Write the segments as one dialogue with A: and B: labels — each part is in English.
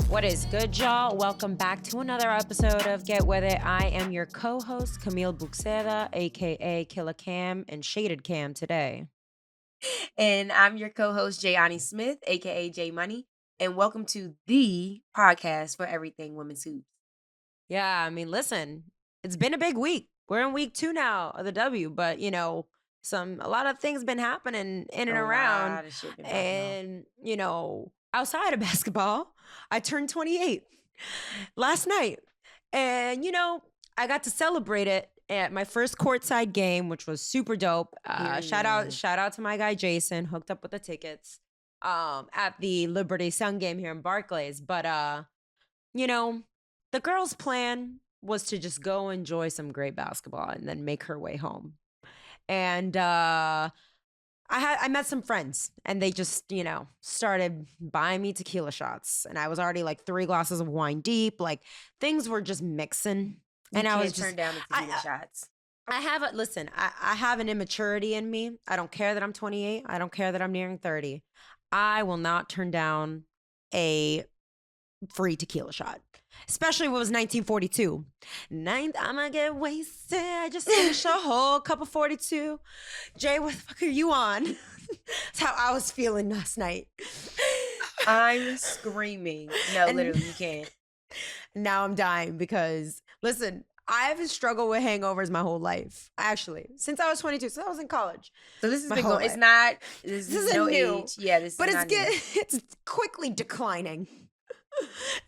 A: What is good, y'all? Welcome back to another episode of Get With It. I am your co-host, Camille Bueckers, aka Killer Cam and Shaded Cam today.
B: And I'm your co-host, Jayani Smith, aka J Money. And welcome to the podcast for everything women's hoops.
A: Yeah, listen, it's been a big week. We're in week 2 now of the W, but a lot of things been happening in and
B: A
A: around.
B: lot of shit been popping off.
A: And outside of basketball, I turned 28 last night. And I got to celebrate it at my first courtside game, which was super dope. Shout out to my guy Jason, hooked up with the tickets at the Liberty Sun game here in Barclays. But the girls' plan was to just go enjoy some great basketball and then make her way home. And I met some friends, and they just started buying me tequila shots, and I was already like 3 glasses of wine deep. Like things were just mixing,
B: And
A: I
B: I
A: was
B: was
A: just
B: turned down the tequila shots.
A: I have an immaturity in me. I don't care that I'm 28. I don't care that I'm nearing 30. I will not turn down a free tequila shot. Especially when it was 1942. I'ma get wasted. I just finished a whole cup of 42. Jay, what the fuck are you on? That's how I was feeling last night.
B: I'm screaming. No, literally, you can't.
A: Now I'm dying because, listen, I've struggled with hangovers my whole life. Actually, since I was 22, since I was in college.
B: So this has
A: My
B: been
A: whole
B: going. It's
A: life.
B: not. This
A: This
B: is
A: isn't
B: no
A: new,
B: age. Yeah, this
A: but
B: is not new.
A: it's quickly declining.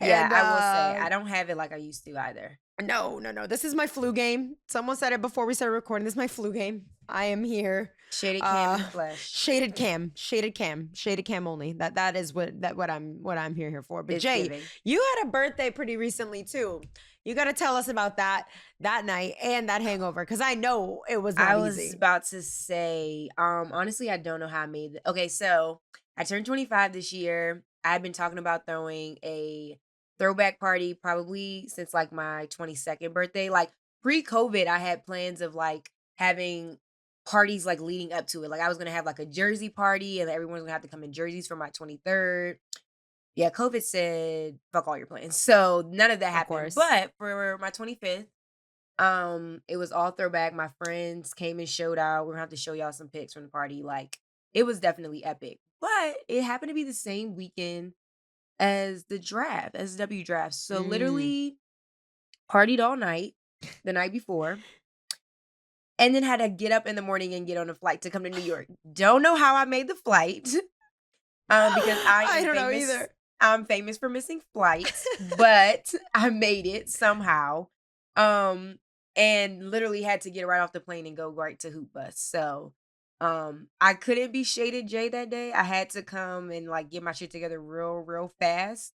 B: Yeah,
A: And,
B: I will say I don't have it like I used to either.
A: No. This is my flu game. Someone said it before we started recording. This is my flu game. I am here.
B: Shaded cam in the flesh.
A: Shaded cam only. That is what I'm here for. But
B: It's
A: Jay,
B: giving.
A: you had a birthday pretty recently too. You got to tell us about that night and that hangover, because I know it was not
B: I was
A: easy.
B: about to say, honestly, I don't know how I made it. Okay, so I turned 25 this year. I've been talking about throwing a throwback party probably since like my 22nd birthday. Like pre-COVID, I had plans of like having parties like leading up to it. Like I was gonna have like a jersey party and everyone's gonna have to come in jerseys for my 23rd. Yeah, COVID said fuck all your plans. So none of that happened.
A: course.
B: But for my 25th, it was all throwback. My friends came and showed out. We're gonna have to show y'all some pics from the party. Like it was definitely epic. But it happened to be the same weekend as the draft, as the W draft. So literally partied all night the night before. And then had to get up in the morning and get on a flight to come to New York. Don't know how I made the flight. Because
A: I don't know
B: famous-
A: either.
B: I'm famous for missing flights, but I made it somehow. And literally had to get right off the plane and go right to Hoop Bus. So I couldn't be Shaded J that day. I had to come and like get my shit together real fast.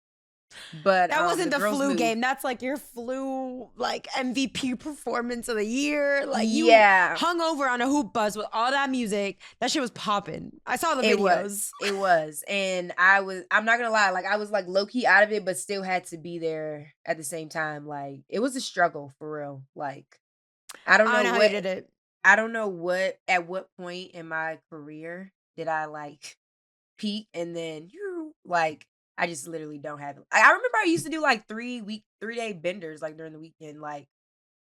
B: But
A: That wasn't the
B: girls
A: flu
B: moved.
A: game. That's like your flu like MVP performance of the year. Like you
B: Yeah.
A: hung over on a hoop bus with all that music. That shit was popping. I saw the
B: It
A: videos.
B: was. And I'm not gonna lie, like I was like low-key out of it, but still had to be there at the same time. Like it was a struggle for real. Like I don't know
A: I know how
B: what
A: you did it.
B: I don't know at what point in my career did I like peak and then you like I just literally don't have it. I remember I used to do like 3-day benders like during the weekend, like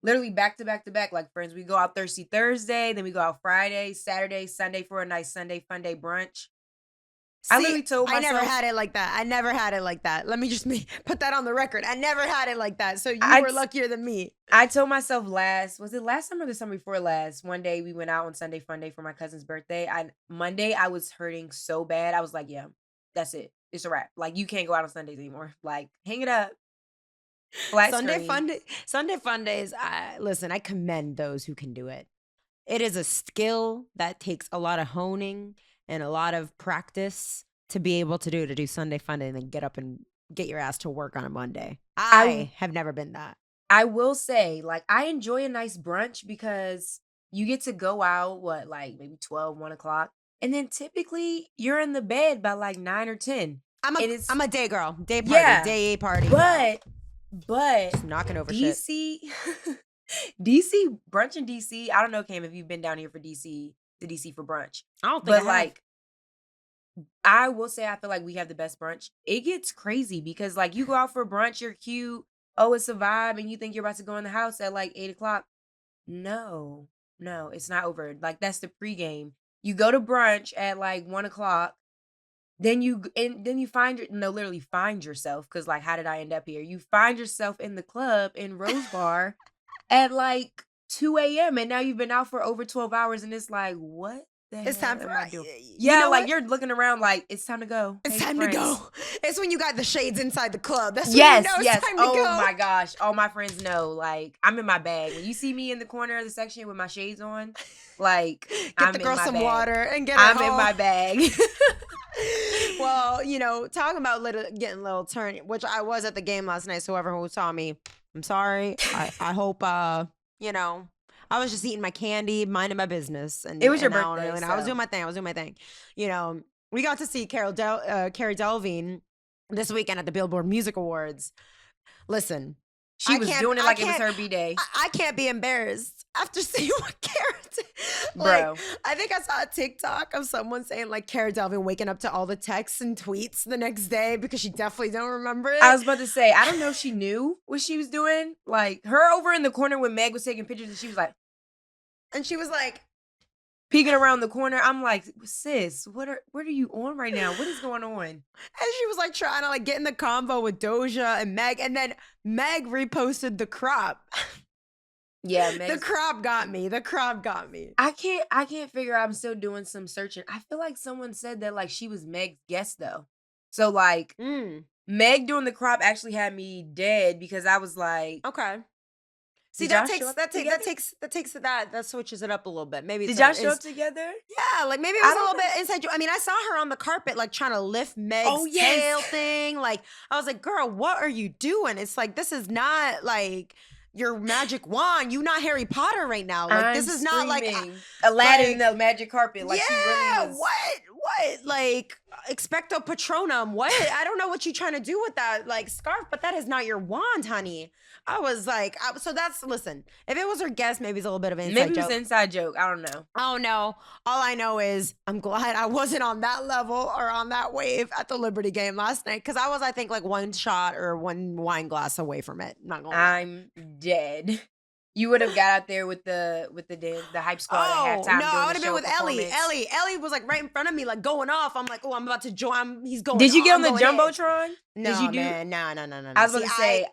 B: literally back to back to back. Like friends, we go out Thirsty Thursday, then we go out Friday, Saturday, Sunday for a nice Sunday fun day brunch. I literally told
A: I
B: myself
A: never had it like that. Let me just put that on the record. I never had it like that. So you
B: I
A: were
B: t-
A: luckier than me.
B: I told myself was it last summer or the summer before last? One day we went out on Sunday fun day for my cousin's birthday. Monday I was hurting so bad. I was like, yeah, that's it. It's a wrap. Like you can't go out on Sundays anymore. Like hang it up. Flat screen.
A: Sunday fun days. Listen, I commend those who can do it. It is a skill that takes a lot of honing and a lot of practice to be able to do Sunday fun day and then get up and get your ass to work on a Monday. I have never been that.
B: I will say, like, I enjoy a nice brunch because you get to go out, like maybe 12, 1 o'clock. And then typically you're in the bed by like 9 or 10.
A: I'm a day girl. Day party.
B: Yeah.
A: Day party.
B: But
A: just knocking over shit.
B: DC, brunch in DC. I don't know, Cam, if you've been down here for DC for brunch.
A: I don't think
B: But
A: I have.
B: like I will say I feel like we have the best brunch. It gets crazy because like you go out for brunch, you're cute. Oh, it's a vibe, and you think you're about to go in the house at like 8 o'clock. No, no, it's not over. Like that's the pregame. You go to brunch at like 1 o'clock. Then you find your no, literally find yourself because like how did I end up here? You find yourself in the club in Rose Bar at like 2 a.m. and now you've been out for over 12 hours and it's like, what the
A: It's
B: hell
A: time for
B: am I doing?
A: you
B: Yeah,
A: know
B: like
A: what?
B: you're looking around like it's time to go.
A: It's
B: Hey,
A: time to
B: friends.
A: go. It's when you got the shades inside the club. That's when you
B: Yes,
A: know it's
B: yes.
A: time to
B: Oh
A: go.
B: my gosh. All my friends know. Like, I'm in my bag. When you see me in the corner of the section with my shades on, like,
A: Get the
B: I'm in
A: girl
B: my
A: some
B: bag.
A: water and get her
B: I'm in
A: home.
B: my bag.
A: Well, talking about getting a little turn, which I was at the game last night. So whoever who saw me, I'm sorry. I hope I was just eating my candy, minding my business,
B: It was your
A: and I don't
B: birthday,
A: really. And I was
B: so
A: doing my thing. I was doing my thing. We got to see Carrie Delving this weekend at the Billboard Music Awards. Listen,
B: she was doing it
A: I
B: like it was
A: can't,
B: her B-day.
A: I can't be embarrassed after seeing what Cara did.
B: Bro.
A: I think I saw a TikTok of someone saying like Cara Delving waking up to all the texts and tweets the next day because she definitely don't remember it.
B: I was about to say, I don't know if she knew what she was doing. Like, her over in the corner when Meg was taking pictures and she was like,
A: and she was like,
B: peeking around the corner. I'm like, sis, what are you on right now? What is going on?
A: and she was like trying to like get in the convo with Doja and Meg, and then Meg reposted the crop.
B: Yeah,
A: The crop got me. The crop got me.
B: I can't figure out. I'm still doing some searching. I feel like someone said that like she was Meg's guest though. So like Meg doing the crop actually had me dead because I was like,
A: okay. See,
B: did
A: that
B: y'all show up
A: together? That switches it up a little bit. Maybe
B: Did y'all show up together?
A: yeah, like maybe it
B: I
A: was a
B: don't
A: little bit inside. I mean, I saw her on the carpet, like trying to lift Meg's
B: Oh, yes.
A: tail thing. Like, I was like, girl, what are you doing? It's like, this is not like your magic wand. You not Harry Potter right now. Like, this is not like
B: Aladdin in the magic carpet. Like, she really was.
A: What? Like, expecto patronum. What? I don't know what you're trying to do with that, like, scarf, but that is not your wand, honey. I was like, listen, if it was her guest, maybe it's a little bit of an inside joke.
B: Maybe it was an inside joke. I don't know.
A: I don't know. All I know is I'm glad I wasn't on that level or on that wave at the Liberty game last night because I was, I think, like one shot or one wine glass away from it. Not gonna lie.
B: I'm dead. You would have got out there with the hype squad at halftime.
A: No, I would have been with Ellie. Ellie was like right in front of me, like going off. I'm like, oh, I'm about to join. He's going.
B: Did you get on the
A: going
B: Jumbotron?
A: No,
B: Did you do?
A: Man, no.
B: I was going to say,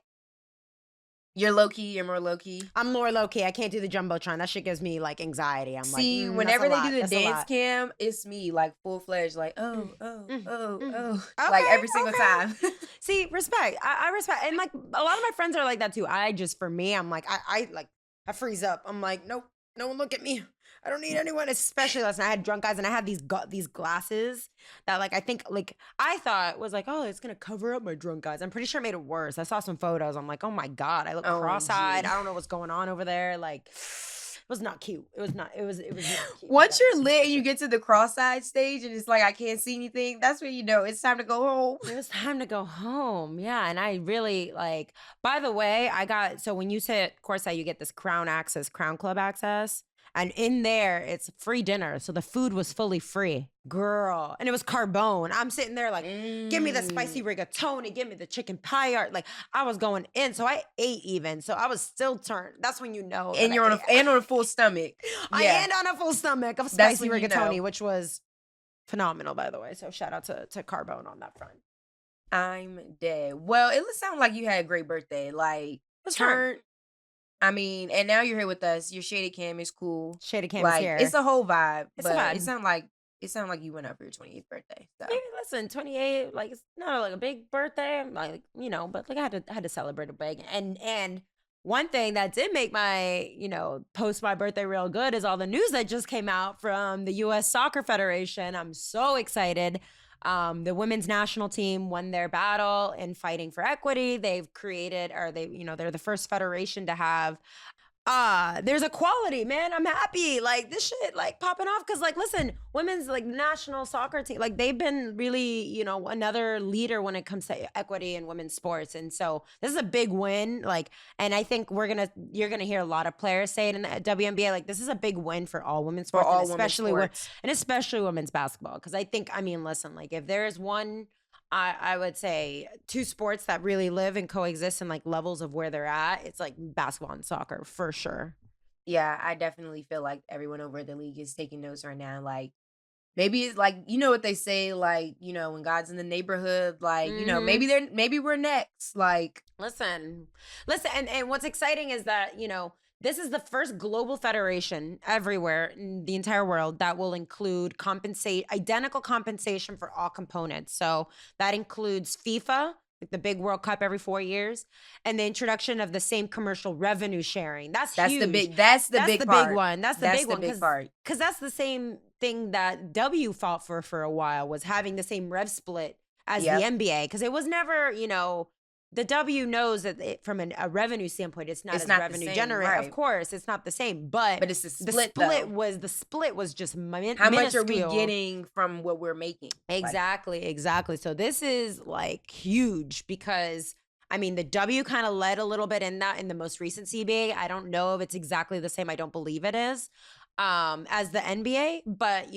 B: you're low key. You're more low key.
A: I'm more low key. I can't do the Jumbotron. That shit gives me like anxiety. I'm
B: See,
A: like,
B: whenever they
A: lot.
B: do the
A: That's
B: dance cam, it's me like full fledged, like oh,
A: Okay,
B: like every single time.
A: See, respect. I respect, and like a lot of my friends are like that too. For me, I'm like, I freeze up. I'm like, nope, no one look at me. I don't need anyone, especially last night. I had drunk guys and I had these glasses that like, I think like, I thought was like, oh, it's going to cover up my drunk guys. I'm pretty sure it made it worse. I saw some photos. I'm like, oh my God, I look cross-eyed. I don't know what's going on over there. Like, it was not cute. It was not cute.
B: Once you're lit and you get to the cross-eyed stage and it's like, I can't see anything, that's when you know it's time to go home.
A: It was time to go home. Yeah. And I really like, by the way, so when you sit courtside, you get this Crown Club access. And in there, it's free dinner. So the food was fully free. Girl. And it was carbone. I'm sitting there like, give me the spicy rigatoni. Give me the chicken paillard. Like, I was going in. So I ate even. So I was still turned. That's when you know.
B: And you're on a full stomach.
A: I am on a full stomach of spicy rigatoni, which was phenomenal, by the way. So shout out to Carbone on that front.
B: I'm dead. Well, it sounded like you had a great birthday. Like, I mean, and now you're here with us. Your shaded cam is cool.
A: Shaded cam is here.
B: It's a whole vibe.
A: It's a vibe.
B: It sounded like you went out for your 28th birthday. So.
A: Maybe listen, 28, like it's not like a big birthday, like but like I had to celebrate a big. And one thing that did make my post my birthday real good is all the news that just came out from the U.S. Soccer Federation. I'm so excited. The women's national team won their battle in fighting for equity. They've created, they're the first federation to have There's equality, man. I'm happy. Like this shit like popping off because like listen, women's like national soccer team, like they've been really, another leader when it comes to equity in women's sports. And so this is a big win. Like, and I think you're gonna hear a lot of players say it in the WNBA. Like this is a big win for all women's
B: For
A: sports and
B: all women's sports.
A: especially women's basketball. Cause I mean, listen, like if there is one I would say two sports that really live and coexist in like levels of where they're at. It's like basketball and soccer for sure.
B: Yeah, I definitely feel like everyone over the league is taking notes right now. Like, maybe it's like, you know what they say, like, when God's in the neighborhood, like,
A: Hmm.
B: maybe we're next. Like,
A: Listen, and what's exciting is that this is the first global federation everywhere in the entire world that will include identical compensation for all components. So that includes FIFA, like the big World Cup every 4 years, and the introduction of the same commercial revenue sharing. That's huge.
B: that's the
A: That's
B: big
A: the big
B: part.
A: one. That's the
B: That's
A: big
B: the
A: one
B: big part.
A: because that's the same thing that W fought for a while, was having the same rev split as the
B: Yep.
A: NBA, because it was never, the W knows that from a revenue standpoint, it's not
B: It's
A: as
B: not the
A: revenue
B: same,
A: generating. Of
B: right.
A: course, it's not the same, but
B: But it's a split though.
A: the split was just
B: How much are we
A: minuscule.
B: getting from what we're making? Like,
A: Exactly. So this is like huge because I mean the W kind of led a little bit in the most recent CBA. I don't know if it's exactly the same. I don't believe it is as the NBA, but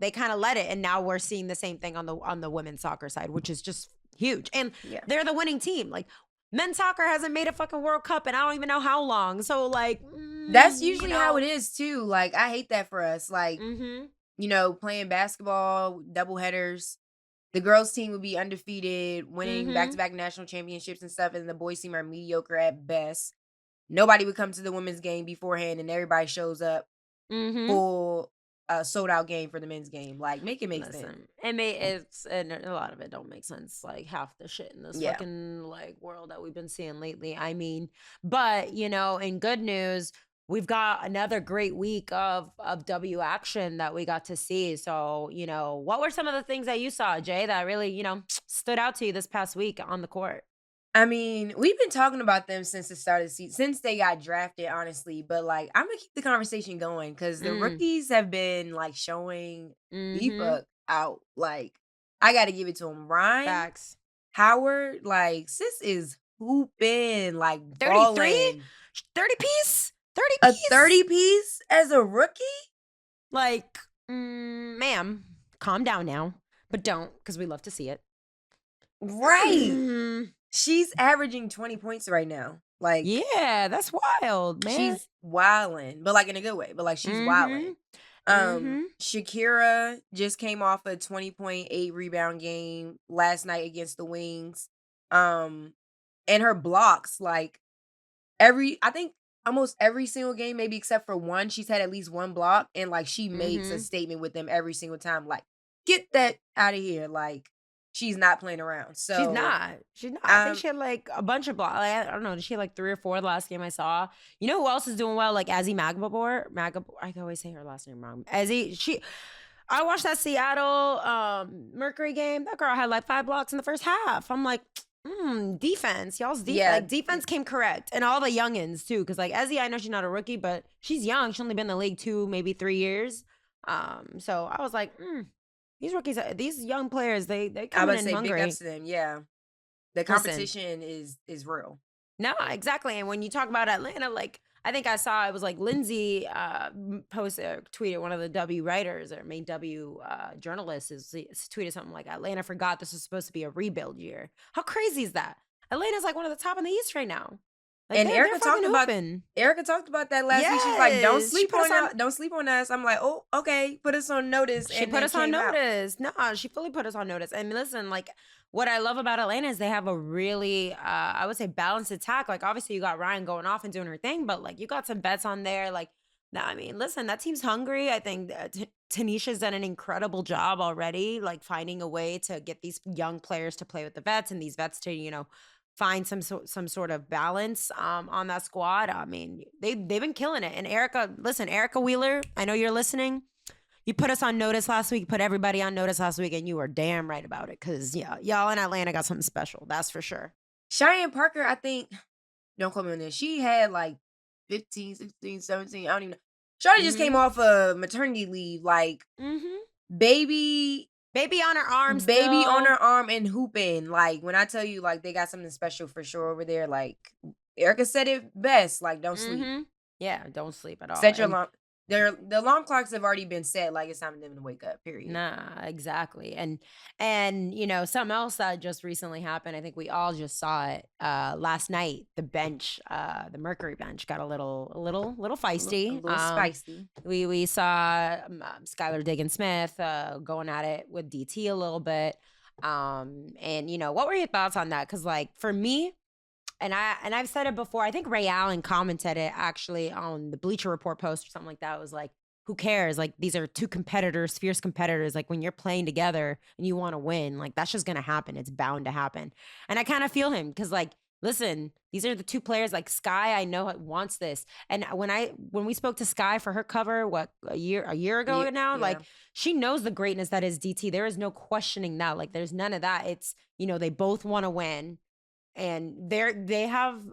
A: they kind of led it, and now we're seeing the same thing on the women's soccer side, which is just huge. And
B: yeah.
A: they're the winning team. Like men's soccer hasn't made a fucking World Cup and I don't even know how long. So like
B: That's usually how it is too. Like, I hate that for us. Like,
A: Mm-hmm.
B: playing basketball, double headers. The girls team would be undefeated, winning
A: Mm-hmm.
B: back-to-back national championships and stuff, and the boys team are mediocre at best. Nobody would come to the women's game beforehand, and everybody shows up
A: Mm-hmm.
B: full sold out game for the men's game. Like, make it make sense.
A: Listen, it's and a lot of it don't make sense. Like half the shit in this
B: Yeah.
A: fucking like world that we've been seeing lately. I mean, but in good news, we've got another great week of W action that we got to see. So, what were some of the things that you saw, Jay, that really stood out to you this past week on the court?
B: I mean, we've been talking about them since the start of the season, since they got drafted, honestly. But like, I'm gonna keep the conversation going because the
A: Mm.
B: rookies have been like showing the
A: Mm-hmm.
B: fuck out. Like, I got to give it to them. Ryan
A: Facts.
B: Howard, like, sis is hooping, like
A: 33?
B: balling.
A: 30 piece? 30
B: A
A: piece?
B: 30 piece as a rookie.
A: Like, ma'am, calm down now, but don't, because we love to see it.
B: Right. She's averaging 20 points right now. Like,
A: Yeah, that's wild, man.
B: she's wilding, but like in a good way. But like, she's wilding. Shakira just came off a 20.8 rebound game last night against the Wings. And her blocks, like I think almost every single game, maybe except for one, she's had at least one block, and like she makes a statement with them every single time. Like, get that out of here. Like, she's not playing around. So
A: She's not. I think she had like a bunch of blocks. Like, I don't know. Did she had like 3 or 4 the last game I saw? You know who else is doing well? Like Azzy Magabor. I can always say her last name wrong. I watched that Seattle Mercury game. That girl had like 5 blocks in the first half. I'm like, defense. Y'all's
B: Yeah.
A: defense came correct. And all the youngins too. Cause like Ezzy, I know she's not a rookie, but she's young. She's only been in the league 2, maybe 3 years. So I was like, these rookies, these young players, they
B: I
A: coming
B: would
A: in
B: say
A: hungry.
B: big ups to them. Yeah. The
A: Listen.
B: competition is real.
A: No, exactly. And when you talk about Atlanta, like I think I saw it was like Lindsay tweeted, one of the W writers or main W journalists is tweeted something like Atlanta forgot this was supposed to be a rebuild year. How crazy is that? Atlanta's like one of the top in the East right now. Like,
B: And Erica talked about that last week. She's like, don't
A: Yes,
B: sleep on us. Don't sleep on us. I'm like, oh, okay. Put us on notice.
A: She
B: and
A: put
B: then
A: us on
B: came out.
A: notice. No, she fully put us on notice. And listen, like what I love about Atlanta is they have a really, I would say, balanced attack. Like obviously you got Ryan going off and doing her thing, but like you got some bets on there. Like, I mean, listen, that team's hungry. I think Tanisha's done an incredible job already, like finding a way to get these young players to play with the vets and these vets to, find some sort of balance on that squad. I mean, they've been killing it. And Erica Wheeler, I know you're listening. You put us on notice last week, put everybody on notice last week, and you were damn right about it. Cause yeah, y'all in Atlanta got something special. That's for sure.
B: Cheyenne Parker, I think, don't quote me on this. She had like 15, 16, 17. I don't even know. Shawty just came
A: Mhm.
B: off a maternity leave, like
A: Mhm.
B: baby
A: Baby on her arm
B: baby on
A: still.
B: her arm and hooping. Like when I tell you, like they got something special for sure over there. Like Erica said it best, like don't sleep.
A: Mhm. Yeah, don't sleep at all.
B: Set your
A: And
B: alarm. The alarm clocks have already been set. Like it's time for them to wake up. Period.
A: nah, exactly. And something else that just recently happened, I think we all just saw it last night. The bench, the Mercury bench got a little
B: A
A: feisty.
B: little spicy.
A: We saw Skylar Diggins Smith going at it with DT a little bit. And what were your thoughts on that? Because like for me, and I've said it before. I think Ray Allen commented it actually on the Bleacher Report post or something like that. It was like, who cares? Like these are two competitors, fierce competitors. Like when you're playing together and you want to win, like that's just gonna happen. It's bound to happen. And I kind of feel him because like, listen, these are the two players. Like Sky, I know wants this. And when we spoke to Sky for her cover, what a year ago
B: Yeah,
A: now,
B: yeah.
A: like she knows the greatness that is DT. There is no questioning that. Like there's none of that. It's they both want to win and they have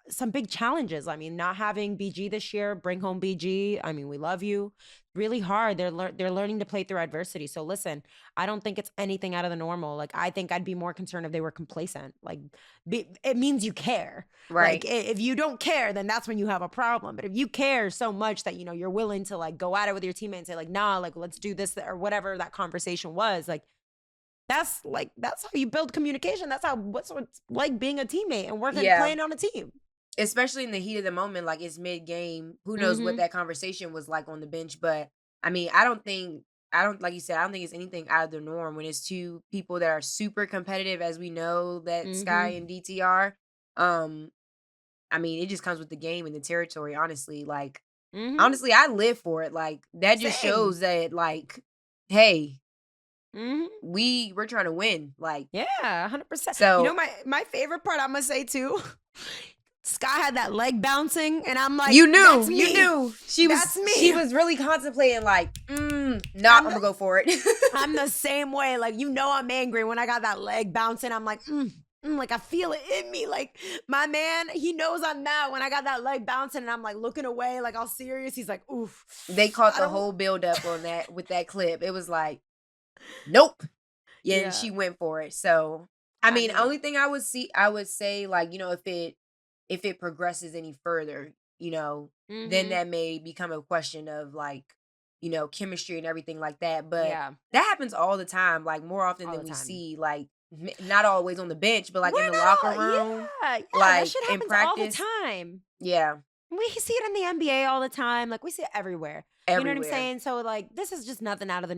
A: some big challenges. I mean, not having BG this year, bring home BG. I mean, we love you. Really hard. They're learning to play through adversity. So listen, I don't think it's anything out of the normal. Like I think I'd be more concerned if they were complacent. Like it means you care. Like
B: Right.
A: if you don't care, then that's when you have a problem. But if you care so much that you're willing to like go at it with your teammate and say like, nah, like let's do this or whatever that conversation was, that's how you build communication. That's what's like being a teammate and working
B: Yeah.
A: playing on a team.
B: Especially in the heat of the moment, like it's mid game. Who knows what
A: Mhm.
B: that conversation was like on the bench? But I mean, I don't like you said, I don't think it's anything out of the norm when it's two people that are super competitive, as we know that Sky
A: Mhm.
B: and DT are. Um, I mean, it just comes with the game and the territory, honestly. Like,
A: Mhm.
B: honestly, I live for it. Like, that just
A: Same.
B: shows that, like, hey,
A: Mhm.
B: we're trying to win. Like,
A: Yeah, 100%.
B: so
A: My favorite part I'm gonna say too. Sky had that leg bouncing, and I'm like,
B: you
A: that's
B: knew, you
A: me.
B: knew
A: That's
B: she
A: me.
B: was really contemplating, like, nah, I'm
A: I'm
B: gonna go for it.
A: I'm the same way. Like, I'm angry when I got that leg bouncing. I'm like, like I feel it in me. Like my man, he knows I'm mad when I got that leg bouncing and I'm like looking away, like all serious. He's like, oof.
B: They caught
A: I
B: the
A: don't
B: whole build up on that with that clip. It was like, nope. Yeah, and
A: Yeah.
B: she went for it. So, I
A: I
B: mean,
A: mean,
B: only thing I would say, like, if it progresses any further, then
A: mhm.
B: that may become a question of like, chemistry and everything like that. But
A: Yeah,
B: that happens all the time, like more often
A: all
B: than
A: the
B: we
A: time.
B: see, like not always on the bench, but like in
A: We're
B: the
A: not
B: locker
A: all
B: room,
A: yeah, that
B: like
A: shit
B: in
A: happens all the
B: practice.
A: time.
B: Yeah,
A: We see it in the NBA all the time. Like we see it everywhere. You know what I'm
B: everywhere.
A: saying? So like this is just nothing out of the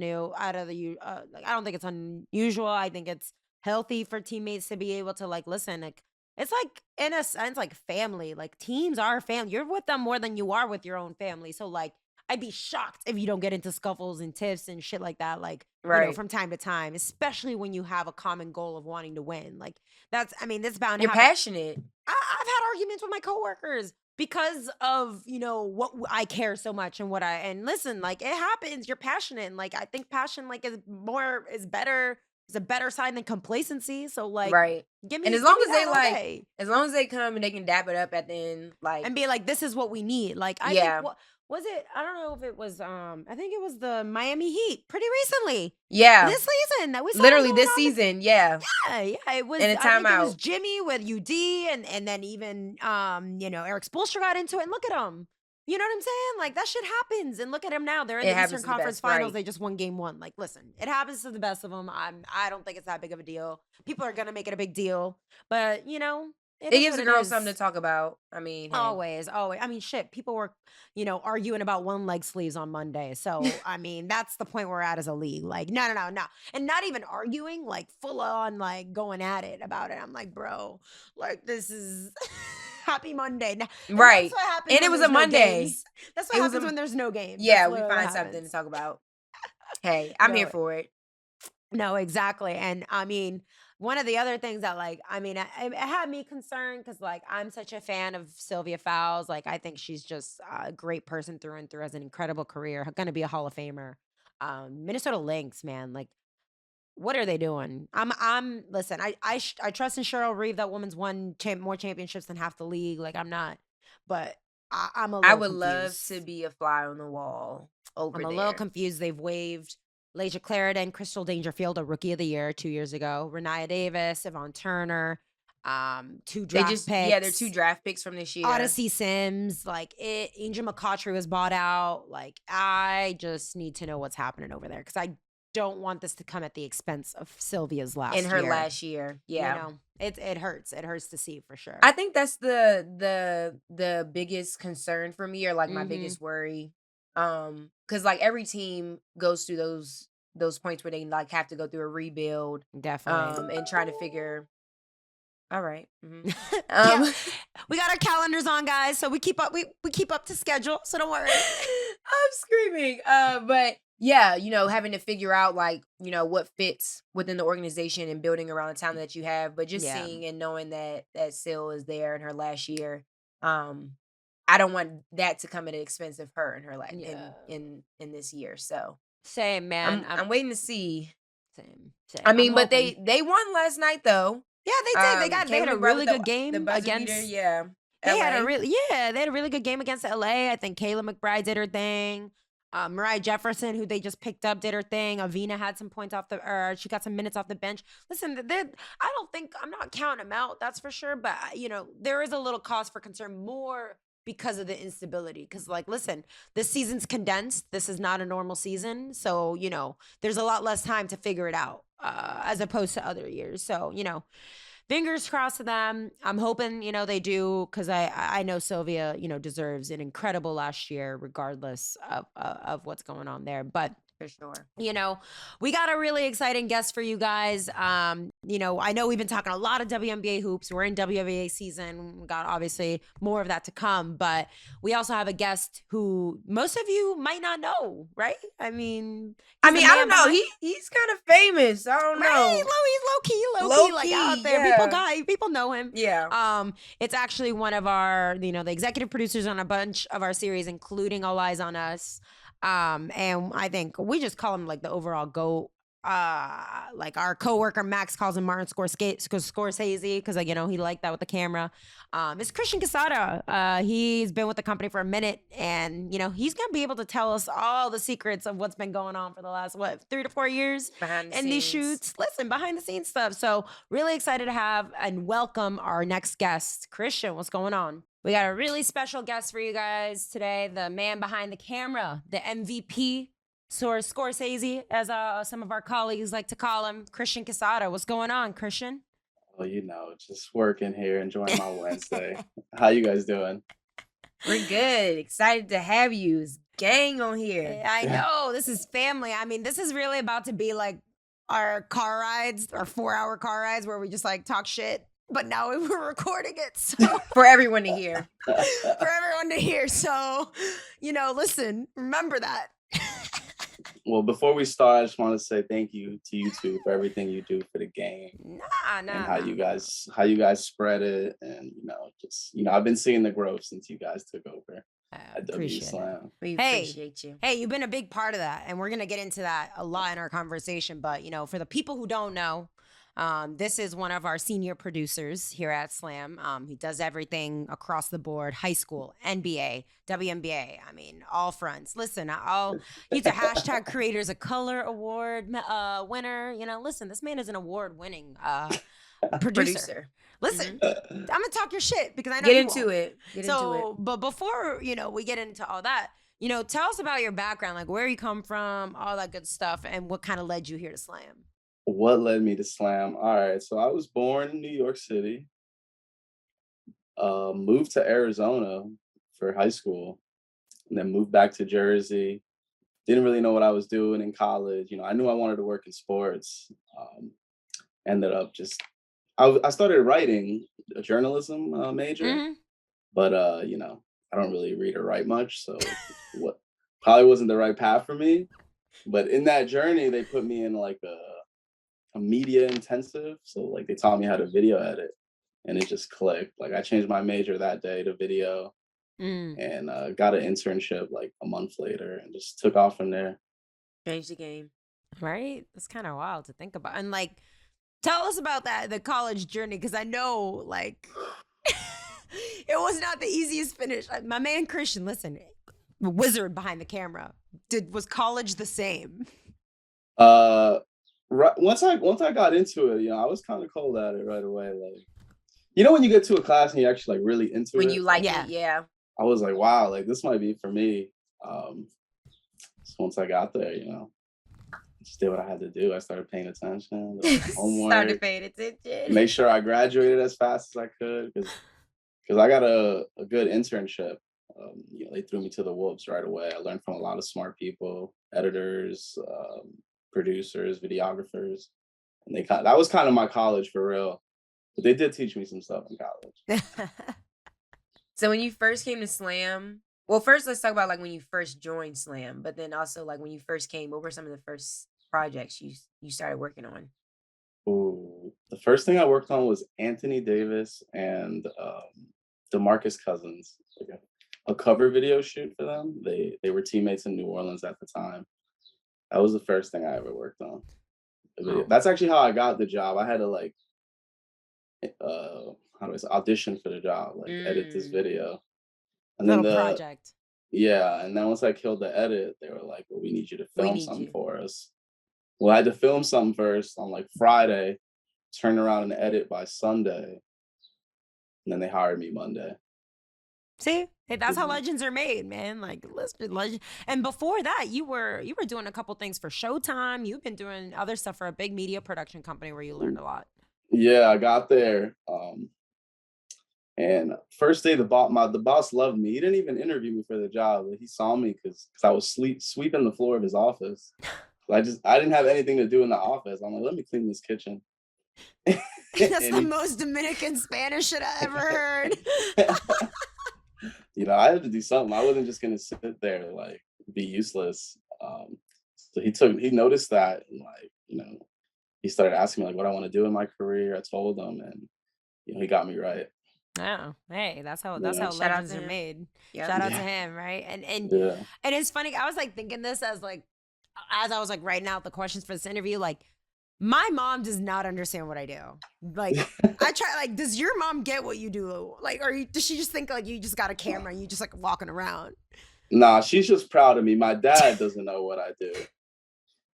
A: like I don't think it's unusual. I think it's healthy for teammates to be able to like listen. Like it's like in a sense like family. Like teams are family. You're with them more than you are with your own family. So like I'd be shocked if you don't get into scuffles and tiffs and shit like that. Like
B: Right.
A: from time to time, especially when you have a common goal of wanting to win. Like that's bound to
B: You're
A: happen.
B: passionate.
A: I've had arguments with my coworkers because of what I care so much and what I and listen, like it happens. You're passionate, and like I think passion like is better is a better sign than complacency. So like,
B: Right.
A: give
B: And
A: me give me that all day
B: as long as they come and they can dap it up at the end, like,
A: and be like, this is what we need. Like I think
B: yeah.
A: what was it? I don't know if it was I think it was the Miami Heat pretty recently
B: Yeah.
A: this season that we saw them
B: Literally
A: going
B: this
A: on.
B: season, yeah.
A: Yeah, it was
B: In a
A: I think it was
B: timeout.
A: Jimmy with UD and then even Eric Spoelstra got into it and look at him. You know what I'm saying? Like that shit happens and look at him now. They're in
B: It
A: the Eastern
B: happens to the
A: Conference
B: best,
A: Finals.
B: right.
A: They just won game 1. Like listen, it happens to the best of them. I don't think it's that big of a deal. People are going to make it a big deal, but it
B: It
A: is
B: gives
A: what
B: the
A: it
B: girls something
A: is.
B: to talk about. I mean, hey.
A: Always, always. I mean, shit, people were, arguing about one leg sleeves on Monday. So, I mean, that's the point we're at as a league. Like, no, no, no, no. And not even arguing, like full on, like going at it about it. I'm like, bro, like this is happy Monday. And that's
B: Right.
A: what happens
B: And it
A: when
B: was a
A: there's no
B: Monday.
A: games. That's what
B: It was
A: happens
B: a
A: when there's no games. That's
B: Yeah, we
A: literally what
B: find something to
A: happens.
B: talk about. Hey, I'm here
A: No,
B: for it.
A: no, exactly. And I mean, one of the other things that, like, I mean, it had me concerned because, like, I'm such a fan of Sylvia Fowles. Like, I think she's just a great person through and through, has an incredible career, going to be a Hall of Famer. Minnesota Lynx, man, like, what are they doing? Listen, I trust in Cheryl Reeve. That woman's won more championships than half the league. Like, I'm not, but I'm a
B: I
A: little
B: would love to
A: confused.
B: be a fly on the wall over
A: I'm a little
B: there.
A: confused. They've waived Lasia Clarendon, Crystal Dangerfield, a Rookie of the Year 2 years ago, Renaya Davis, Yvonne Turner, 2
B: They
A: draft
B: just yeah, they're 2
A: picks.
B: draft picks from this year.
A: Odyssey Sims, Angel McCautry was bought out. Like, I just need to know what's happening over there because I don't want this to come at the expense of Sylvia's
B: In
A: last
B: her
A: year.
B: last year,
A: You
B: yeah.
A: know, it hurts. It hurts to see for sure.
B: I think that's the biggest concern for me, or like my
A: Mm-hmm.
B: biggest worry. Because like every team goes through those points where they like have to go through a rebuild,
A: Definitely.
B: and trying to figure. All right.
A: Yeah,
B: Um,
A: we got our calendars on, guys, so we keep up. We keep up to schedule, so don't worry.
B: I'm screaming. But yeah, having to figure out like, what fits within the organization and building around the talent that you have. But just
A: Yeah,
B: seeing and knowing that Sil is there in her last year, um, I don't want that to come at the expense of her in her
A: yeah.
B: in this year. So
A: Same, man.
B: I'm waiting to see.
A: Same.
B: I
A: I'm
B: mean, but
A: hoping.
B: they won last night though.
A: Yeah, they did. They had
B: Kayla
A: a
B: McBride with
A: really good
B: the
A: game
B: buzzer beater.
A: against.
B: Yeah,
A: They had
B: LA.
A: a really good game against LA. I think Kayla McBride did her thing. Mariah Jefferson, who they just picked up, did her thing. Avina had some points or she got some minutes off the bench. Listen, I don't think I'm not counting them out. That's for sure. But there is a little cause for concern more because of the instability. Because listen, this season's condensed. This is not a normal season, so there's a lot less time to figure it out as opposed to other years. So fingers crossed to them. I'm hoping, they do because I know Sylvia, deserves an incredible last year, regardless of what's going on there. But
B: For sure.
A: we got a really exciting guest for you guys. I know we've been talking a lot of WNBA hoops. We're in WNBA season. We got obviously more of that to come, but we also have a guest who most of you might not know, right? I mean,
B: I
A: he's the
B: mean, I don't
A: man
B: know.
A: behind.
B: He's kind of famous. I don't
A: Right,
B: know.
A: he's low key,
B: Low
A: like out
B: key,
A: there.
B: yeah.
A: People know him.
B: Yeah.
A: It's actually one of our, the executive producers on a bunch of our series, including All Eyes on Us. And I think we just call him like the overall GOAT. Like our coworker Max calls him Martin Scorsese because he liked that with the camera. It's Christian Quezada. He's been with the company for a minute, and he's gonna be able to tell us all the secrets of what's been going on for the last 3 to 4 years
B: Behind the
A: and these
B: scenes.
A: shoots. Listen, behind the scenes stuff. So really excited to have and welcome our next guest, Christian. What's going on? We got a really special guest for you guys today, the man behind the camera, the MVP, Scorsese, as some of our colleagues like to call him, Christian Quezada. What's going on, Christian?
C: Well, just working here, enjoying my Wednesday. How you guys doing?
B: We're good. Excited to have you. It's gang on here.
A: I know. This is family. I mean, this is really about to be like our car rides, our 4-hour car rides where we just talk shit. But now we're recording it, so
B: For everyone to hear.
A: for everyone to hear. So, listen, remember that.
C: Well, before we start, I just want to say thank you to you two for everything you do for the game
A: Nah.
C: and how you guys spread it, and I've been seeing the growth since you guys took over at
A: Appreciate it.
C: WSLAM.
B: We
A: Hey.
B: appreciate you.
A: Hey, you've been a big part of that, and we're gonna get into that a lot in our conversation. But for the people who don't know, this is one of our senior producers here at Slam. He does everything across the board: high school, NBA, WNBA. I mean, all fronts. Listen, he's a hashtag Creators of Color Award winner. Listen, this man is an award-winning producer. Listen, I'm gonna talk your shit because I know
B: Get
A: you
B: into
A: won't.
B: it. Get into it.
A: But before we get into all that, tell us about your background, like where you come from, all that good stuff, and what kind of led you here to Slam.
C: What led me to Slam? All right, so I was born in New York City, moved to Arizona for high school, and then moved back to Jersey. Didn't really know what I was doing in college. I knew I wanted to work in sports. Ended up I started writing a journalism major,
A: Mhm.
C: but I don't really read or write much, so what probably wasn't the right path for me. But in that journey, they put me in like a media intensive, so like they taught me how to video edit, and it just clicked. Like I changed my major that day to video,
A: Mm.
C: and got an internship like a month later, and just took off from there.
B: Change the game.
A: Right? That's kind of wild to think about. And tell us about the college journey, because I know It was not the easiest finish. My man Christian, listen, wizard behind the camera. Was college the same?
C: Right, once I got into it, I was kind of cold at it right away. Like, when you get to a class and you're actually like really into
B: When
C: it,
B: you like
A: Yeah.
B: it, yeah.
C: I was like, wow, like this might be for me. So once I got there, just did what I had to do. I started paying attention, did all my homework,
B: Started paying attention.
C: make sure I graduated as fast as I could because I got a good internship. They threw me to the wolves right away. I learned from a lot of smart people, editors, producers, videographers, and that was kind of my college for real. But they did teach me some stuff in college.
B: So when you first came to Slam, well, first let's talk about like when you first joined Slam, but then also like when you first came, what were some of the first projects you started working on?
C: Ooh, the first thing I worked on was Anthony Davis and DeMarcus Cousins, like a cover video shoot for them. They were teammates in New Orleans at the time. That was the first thing I ever worked on.
A: Oh.
C: That's actually how I got the job. I had to like how do I say, audition for the job, like edit this video. And then
A: Little project.
C: and then once I killed the edit, they were like, well, we need you to
B: We
C: film
B: need
C: something
B: you.
C: for us. Well, I had to film something first on like Friday, turn around and edit by Sunday, and then they hired me Monday.
A: See, hey, that's how
C: Mhm.
A: legends are made, man. Like, listen, legend. And before that, you were doing a couple things for Showtime. You've been doing other stuff for a big media production company where you learned a lot.
C: Yeah, I got there. And first day, the boss loved me. He didn't even interview me for the job. He saw me because I was sweeping the floor of his office. I didn't have anything to do in the office. I'm like, let me clean this kitchen.
A: That's
C: And
A: the
C: he-
A: most Dominican Spanish shit I ever heard.
C: I had to do something. I wasn't just gonna sit there like be useless. So he noticed that, and like, he started asking me like what I want to do in my career. I told him, and he got me right.
A: Oh, hey, that's how
C: Yeah.
B: Shout out
A: legends
B: to
A: are
B: him.
A: made.
B: Yep.
A: Shout out to
C: Yeah.
A: him, right? And
C: Yeah.
A: it's funny. I was like thinking this as I was like writing out the questions for this interview. Like, my mom does not understand what I do. Like, I try. Like, does your mom get what you do? Like, does she just think like you just got a camera and you just like walking around?
C: Nah, she's just proud of me. My dad doesn't know what I do.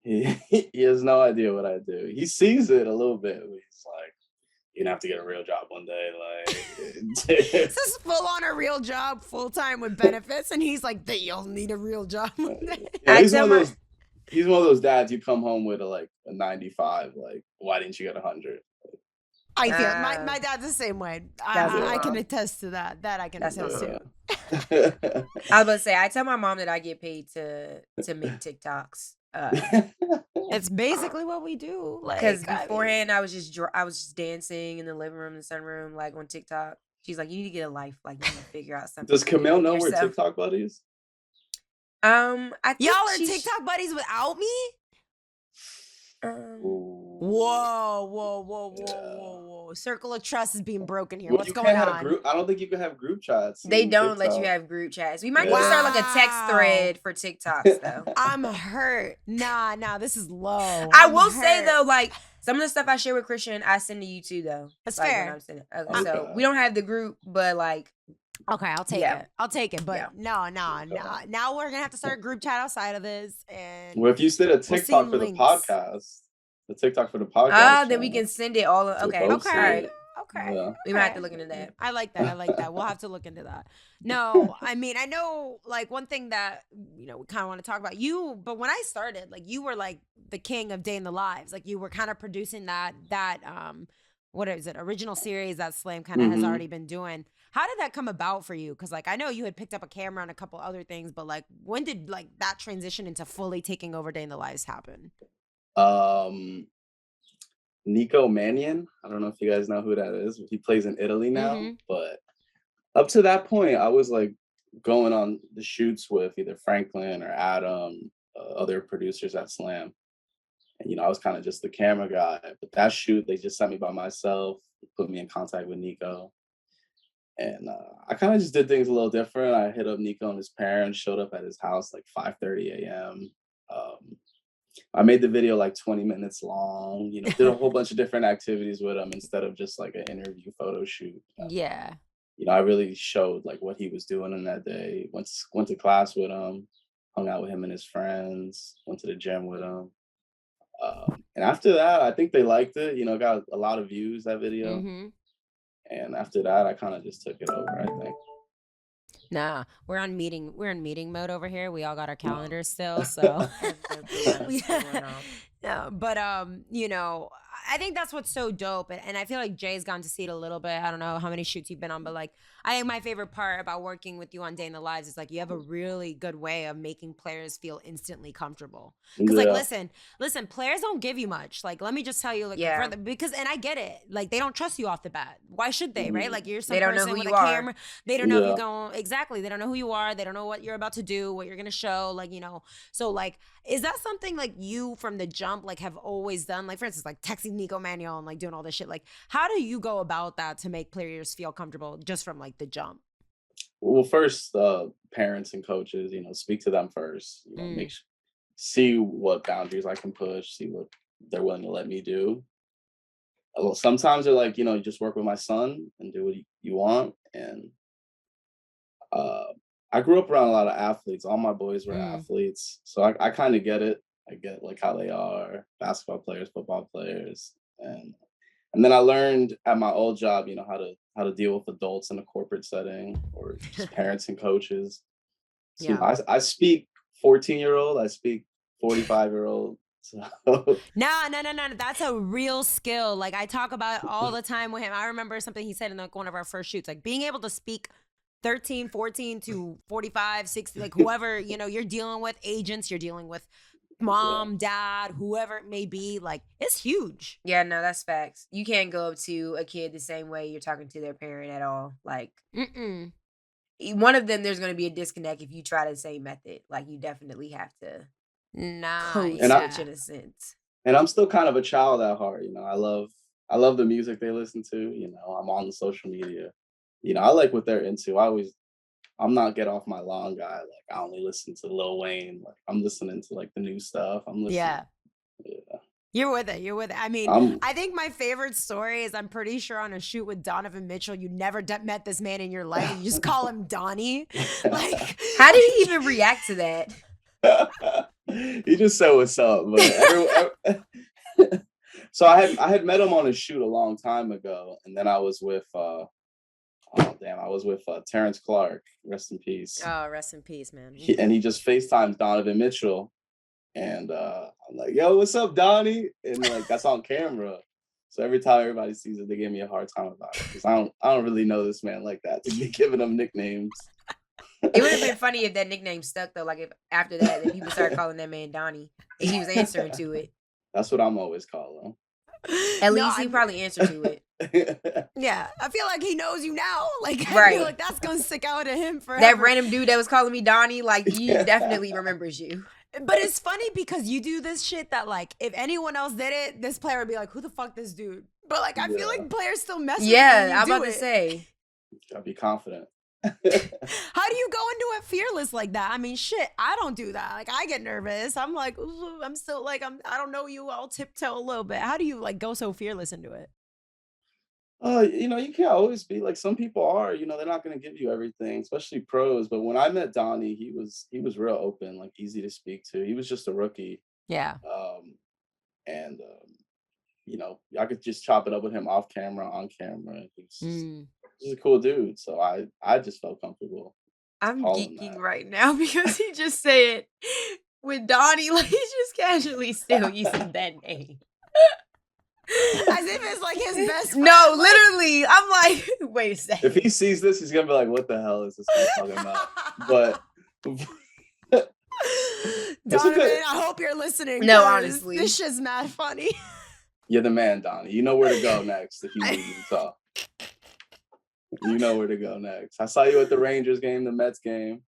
C: He has no idea what I do. He sees it a little bit. But he's like, you're gonna have to get a real job one day.
A: This is full on a real job, full time with benefits, and he's like, "You'll need a real job one day."
C: Yeah,
B: I
C: he's
B: tell
C: one of
B: my-
C: those. He's one of those dads you come home with a 95. Like, why didn't you get 100?
A: I feel
B: Ah.
A: my dad's the same way.
B: That's
A: I
B: my
A: can
B: mom.
A: attest to that. That I can
B: That's my
A: attest
B: mom.
A: to.
B: I was about to say, I tell my mom that I get paid to make TikToks.
A: It's basically what we do. Like,
B: Because
A: I mean,
B: beforehand, I was just dancing in the living room, the sunroom, like on TikTok. She's like, you need to get a life. Like, you need to figure out something.
C: Does
B: to do
C: Camille
B: with
C: know we're
B: yourself.
C: TikTok buddies?
B: I think
A: y'all are
B: she's-
A: TikTok buddies without me.
C: Ooh.
A: Whoa. Circle of trust is being broken here.
C: Well,
A: What's
C: you
A: going
C: can't have
A: on?
C: I don't think you can have group chats.
B: They
C: in
B: don't let you
C: TikTok.
B: have group chats. We might need
C: Yeah.
B: to start like a text
A: Wow.
B: thread for TikToks though.
A: I'm hurt. Nah, this is low.
B: I
A: I'm
B: will say
A: hurt.
B: though, like some of the stuff I share with Christian, I send to you too though.
A: That's
B: Like, when
A: fair.
B: I'm sending- okay, so
C: Okay.
B: we don't have the group, but like
A: Okay, I'll take
B: Yeah.
A: it. I'll take it. But
B: Yeah.
A: no.
C: Okay.
A: Now we're gonna have to start a group chat outside of this. And
C: Well, if you did a
A: see
C: TikTok for
A: links.
C: the podcast, the TikTok for the podcast.
B: then we can send it all.
C: To
B: Okay,
C: post
B: all
A: Okay.
B: right.
A: Okay.
C: Yeah.
B: We might have to
A: okay.
B: look into that.
A: I like that. We'll have to look into that. No, I mean, I know like one thing that, we kind of want to talk about you, but when I started, like you were like the king of Day in the Lives. Like you were kind of producing that what is it? Original series that Slam kind of has
C: Mhm.
A: already been doing. How did that come about for you? Cause like, I know you had picked up a camera and a couple other things, but like when did like that transition into fully taking over Day in the Lives happen?
C: Nico Mannion. I don't know if you guys know who that is. He plays in Italy now.
A: Mhm.
C: But up to that point, I was like going on the shoots with either Franklin or Adam, other producers at Slam. And I was kind of just the camera guy. But that shoot, they just sent me by myself, put me in contact with Nico. And I kind of just did things a little different. I hit up Nico and his parents, showed up at his house like 5:30 a.m. I made the video like 20 minutes long, did a whole bunch of different activities with him instead of just like an interview photo shoot.
A: Yeah.
C: I really showed like what he was doing in that day. Went to class with him, hung out with him and his friends, went to the gym with him. And after that, I think they liked it. Got a lot of views that video.
A: Mm-hmm.
C: And after that, I kind of just took it over. I think.
A: Nah, we're in meeting mode over here. We all got our calendars still, so
B: Definitely got
A: we,
B: stuff going on.
A: yeah, but I think that's what's so dope, and I feel like Jay's gotten to see it a little bit. I don't know how many shoots you've been on, but like I think my favorite part about working with you on Day in the Lives is like you have a really good way of making players feel instantly comfortable. Because like
C: Yeah.
A: listen, players don't give you much. Like let me just tell you, like
B: Yeah.
A: because and I get it. Like they don't trust you off the bat. Why should they? Right?
C: Mhm.
A: Like you're some
B: They don't know
A: person
B: who
A: with
B: you
A: a
B: are.
A: camera. They don't know if you're
C: Yeah.
A: going exactly. They don't know who you are. They don't know what you're about to do, what you're gonna show. Like so like is that something like you from the jump like have always done? Like for instance, like texting Nico Manuel and like doing all this shit. Like how do you go about that to make players feel comfortable just from like the jump?
C: Well, first, parents and coaches, speak to them first.
A: Mm,
C: See what boundaries I can push, see what they're willing to let me do. Well, sometimes they're like, you just work with my son and do what you want. And uh, I grew up around a lot of athletes. All my boys were
A: mm,
C: athletes, so I kind of get it. I get like how they are, basketball players, football players, and then I learned at my old job, how to deal with adults in a corporate setting or just parents and coaches. So,
A: yeah.
C: I speak 14-year-old, I speak 45-year-old. So
A: No. That's a real skill. Like I talk about it all the time with him. I remember something he said in like one of our first shoots, like being able to speak 13, 14 to 45, 60, like whoever, you're dealing with agents, you're dealing with
C: yeah.
A: mom, dad, whoever it may be. Like it's huge.
B: Yeah, no, that's facts. You can't go up to a kid the same way you're talking to their parent at all. Like
A: Mm-mm.
B: one of them, there's going to be a disconnect if you try the same method. Like you definitely have to
A: Nah,
B: code
C: And I
B: switch
A: yeah.
B: in a sense.
C: and I'm still kind of a child at heart. I love the music they listen to. I'm on the social media. I like what they're into. I'm not get off my lawn guy. Like I only listen to Lil Wayne. Like I'm listening to like the new stuff. I'm listening.
A: Yeah.
C: Yeah.
A: You're with it. You're with it. I mean,
C: I'm
A: I think my favorite story is I'm pretty sure on a shoot with Donovan Mitchell, you never met this man in your life and you just call him Donnie. Like,
B: How did he even react to that?
C: he just said what's up, but so I had met him on a shoot a long time ago, and then I was with Terrence Clark, rest in peace.
A: oh, rest in peace, man.
C: And he just FaceTimes Donovan Mitchell, and I'm like, "Yo, what's up, Donnie?" And like that's on camera. So every time everybody sees it, they give me a hard time about it because I don't really know this man like that to be giving him nicknames.
B: It would have been funny if that nickname stuck though. Like if after that, then people started calling that man Donnie, and he was answering to it.
C: That's what I'm always calling
B: At
A: No,
B: least he probably answered to it.
C: him.
A: yeah, I feel like he knows you now. Like, I feel
B: Right.
A: like that's going to stick out to him forever.
B: That random dude that was calling me Donnie, like he definitely remembers you.
A: But it's funny because you do this shit that, like, if anyone else did it, this player would be like, who the fuck this dude? But, like, I feel
C: Yeah.
A: like players still mess with you.
B: Yeah,
A: when you
B: I'm
A: do
B: about to
A: it.
B: say.
C: Gotta be confident.
A: How do you go into it fearless like that? I mean, shit, I don't do that. Like, I get nervous. I'm like, ooh, I'm still like, I don't know you. I'll tiptoe a little bit. How do you like go so fearless into it?
C: You can't always be like some people are, they're not gonna give you everything, especially pros. But when I met Donnie, he was real open, like easy to speak to. He was just a rookie.
A: Yeah.
C: And I could just chop it up with him off camera, on camera. He's a cool dude. So I just felt comfortable
B: I'm
C: calling
B: geeking
C: that.
B: right now because he just said with Donnie, like he's just casually still using that name.
A: As if it's like his best friend.
B: No,
A: like-
B: literally. I'm like, wait a second.
C: If he sees this, he's gonna be like, "What the hell is this guy talking about?" But
A: Donovan,
C: okay.
A: I hope you're listening.
B: No,
A: 'cause
B: honestly.
A: This shit's mad funny.
C: you're the man, Donnie. You know where to go next if you need me to talk. You know where to go next. I saw you at the Rangers game, the Mets game.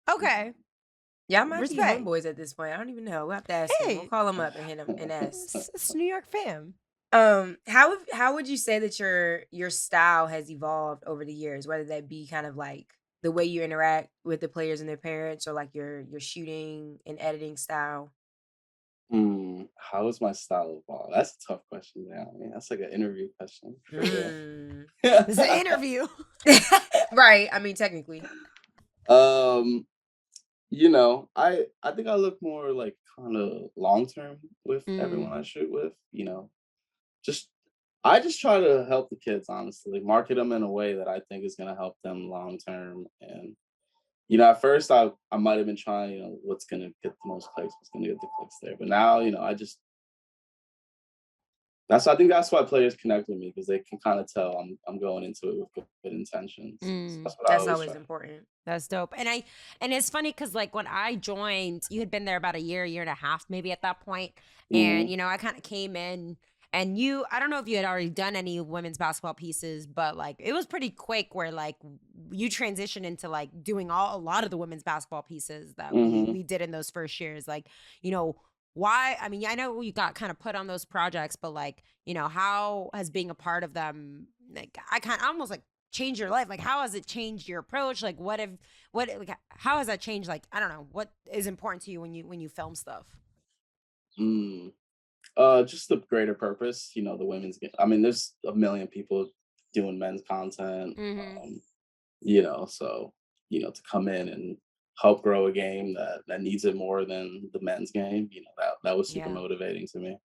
A: Okay.
B: Y'all might
A: Respect.
B: be homeboys at this point. I don't even know. We'll have to ask him.
A: Hey.
B: We'll call him up and hit him and ask.
A: It's New York fam.
B: How would you say that your style has evolved over the years? Whether that be kind of like the way you interact with the players and their parents, or like your shooting and editing style.
C: How is my style of ball? That's a tough question. Yeah, I mean, that's like an interview question for real.
B: Mm.
A: It's an interview.
B: Right. I mean, technically.
C: um, I think I look more like kind of long term with everyone
A: Mm,
C: I shoot with. Just I just try to help the kids honestly, market them in a way that I think is gonna help them long term. And at first I might have been trying, what's gonna get the most clicks, what's gonna get the clicks there. But now, I think that's why players connect with me because they can kind of tell I'm going into it with good intentions. So
A: mm.
C: that's what I
B: That's
C: always
B: always
C: try.
B: important.
A: That's dope. And it's funny because like when I joined, you had been there about a year and a half, maybe at that point. And
C: Hmm.
A: I kind of came in and I don't know if you had already done any women's basketball pieces, but like it was pretty quick where like you transitioned into like doing a lot of the women's basketball pieces that we
C: Hmm.
A: we did in those first years. Like, you know, why? I mean, I know you got kind of put on those projects, but like, how has being a part of them like I kind of almost like change your life? Like, how has it changed your approach? Like, like, how has that changed? Like, I don't know, what is important to you when you film stuff?
C: Mm. Just the greater purpose, the women's game. I mean, there's a million people doing men's content,
A: Mm-hmm.
C: so to come in and help grow a game that needs it more than the men's game, that was super
A: Yeah.
C: motivating to me.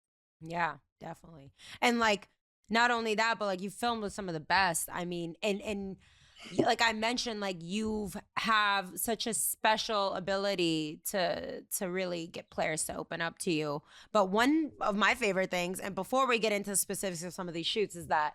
A: Yeah, definitely. And like not only that, but like you filmed with some of the best. I mean, and like I mentioned, like you've have such a special ability to really get players to open up to you. But one of my favorite things, and before we get into specifics of some of these shoots, is that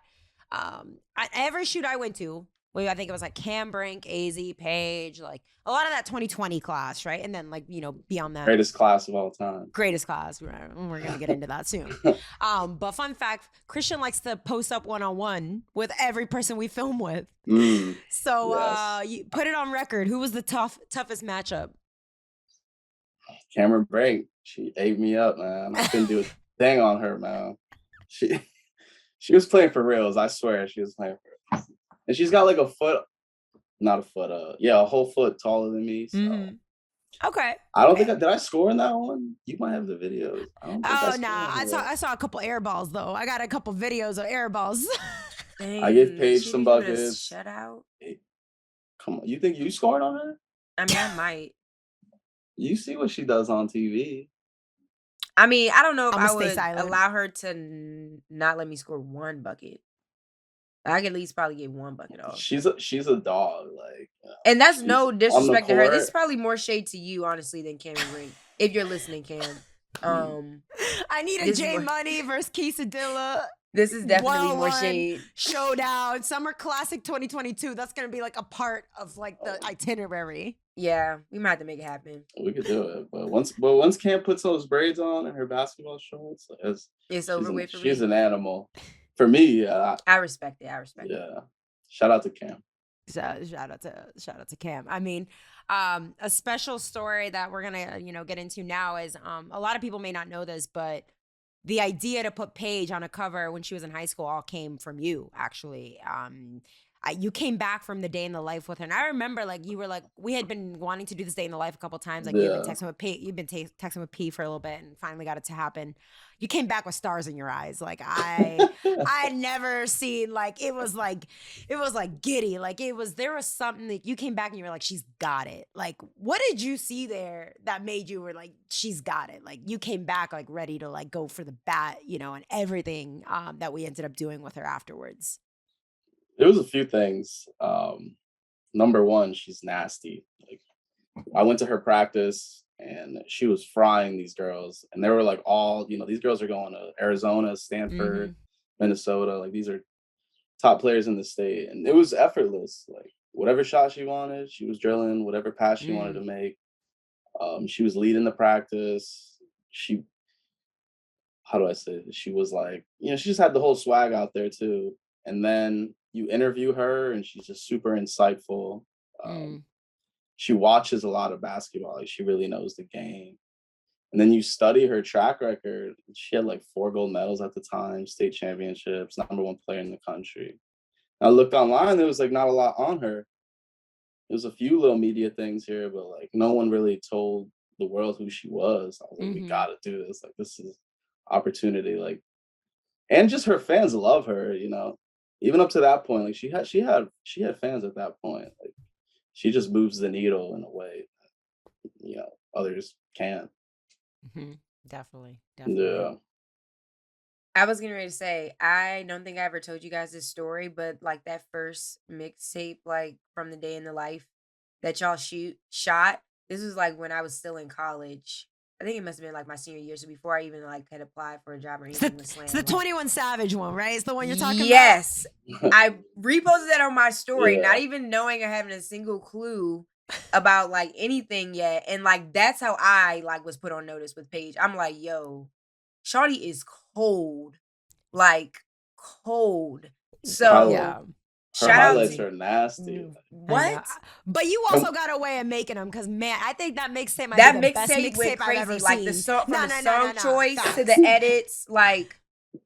A: every shoot I went to, I think it was like Cam Brink, AZ, Paige, like a lot of that 2020 class, right? And then like beyond that,
C: Greatest class of all time.
A: greatest class. We're gonna get into that soon. But fun fact, Christian likes to post up one-on-one with every person we film with.
C: Mm,
A: So
C: yes.
A: you put it on record. Who was the toughest matchup?
C: Cameron Brink, she ate me up, man. I couldn't do a thing on her, man. She she was playing for reals. I swear she was playing for reals. And she's got like a foot, not a foot, yeah, a whole foot taller than me. So
A: Mm-hmm. Okay.
C: I don't think
A: Okay.
C: did I score in that one? You might have the videos. I don't think I
A: Oh
C: scored
A: nah.
C: on
A: I saw
C: her.
A: I saw a couple air balls though. I got a couple videos of air balls.
C: I gave
B: Dang,
C: Paige
B: she
C: some
B: be giving us
C: buckets.
B: shutout.
C: Hey, come on, you think you scored on her?
B: I mean, I might.
C: You see what she does on TV.
B: I mean, I don't know if
A: I'm
B: I
A: gonna stay
B: would
A: silent.
B: allow her to not let me score one bucket. I could at least probably get one bucket off.
C: She's a dog. Like,
B: And that's
C: she's
B: no
C: on the
B: disrespect to her. This is
C: court.
B: probably more shade to you, honestly, than Cameron Brink. If you're listening, Cam.
C: Mm,
B: Um,
A: I need a
B: this is
A: J
B: more
A: Money versus Quesadilla
B: this is definitely more
A: 101
B: shade.
A: showdown summer classic 2022. That's gonna be like a part of like the
C: oh,
A: itinerary.
B: Yeah, we might have to make it happen.
C: we could do it, but once Cam puts those braids on and her basketball shorts,
B: It's
C: she's
B: over
C: an
B: with for
C: she's
B: me.
C: an animal. For me, yeah,
B: I respect it. I respect it.
C: yeah. Shout out to Cam.
A: Shout out to Cam. I mean, a special story that we're gonna get into now is a lot of people may not know this, but the idea to put Paige on a cover when she was in high school all came from you, actually. You came back from the day in the life with her, and I remember like you were like we had been wanting to do this day in the life a couple times. Like you had been
C: Yeah.
A: texting with P, you've been texting with P for a little bit, and finally got it to happen. You came back with stars in your eyes. Like I never seen like it was like giddy. Like there was something that you came back and you were like, she's got it. Like, what did you see there that made you were like, she's got it? Like you came back like ready to like go for the bat, and everything that we ended up doing with her afterwards.
C: There was a few things. Number one, she's nasty. Like, I went to her practice and she was frying these girls, and they were like all, these girls are going to Arizona,
A: Mm-hmm.
C: Stanford, Minnesota. Like these are top players in the state, and it was effortless. Like whatever shot she wanted, she was drilling. Whatever pass she wanted to
A: Mm.
C: make, she was leading the practice. She, how do I say this? She was like, she just had the whole swag out there too. And then you interview her, and she's just super insightful. Um,
A: Mm.
C: she watches a lot of basketball. Like she really knows the game. And then you study her track record. She had like 4 gold medals at the time, state championships, number one player in the country. I looked online, there was like not a lot on her. There's a few little media things here, but like no one really told the world who she was. I was like, we
A: Mm-hmm.
C: gotta do this. Like, this is opportunity. Like, and just her fans love her. You know, even up to that point, like she had fans at that point. Like, she just moves the needle in a way, others can't.
A: Mm-hmm. Definitely. Definitely.
C: Yeah.
B: I was getting ready to say, I don't think I ever told you guys this story, but like that first mixtape, like from the day in the life that y'all shot. This was like when I was still in college. I think it must have been like my senior year, so before I even like had applied for a job or
A: It's the,
B: anything with
A: it's the
B: Slam. Like,
A: 21 Savage one, right? It's the one you're talking about.
B: yes, I reposted that on my story, not
C: Yeah.
B: even knowing or having a single clue about like anything yet, and like that's how I like was put on notice with Paige. I'm like, yo, Shawty is cold, like cold. So
A: Yeah.
C: Her
B: shout out
C: highlights
B: to
C: are nasty.
A: I know.
B: what
A: But you
C: And
A: also got a way of making them because, man, I think that mixtape might
B: that
A: be the best
B: mixtape went
A: mixtape I've ever
B: crazy. Like the
A: seen.
B: song from
A: No,
B: the
A: no, no,
B: song
A: no, no.
B: choice to
A: Facts.
B: the edits, like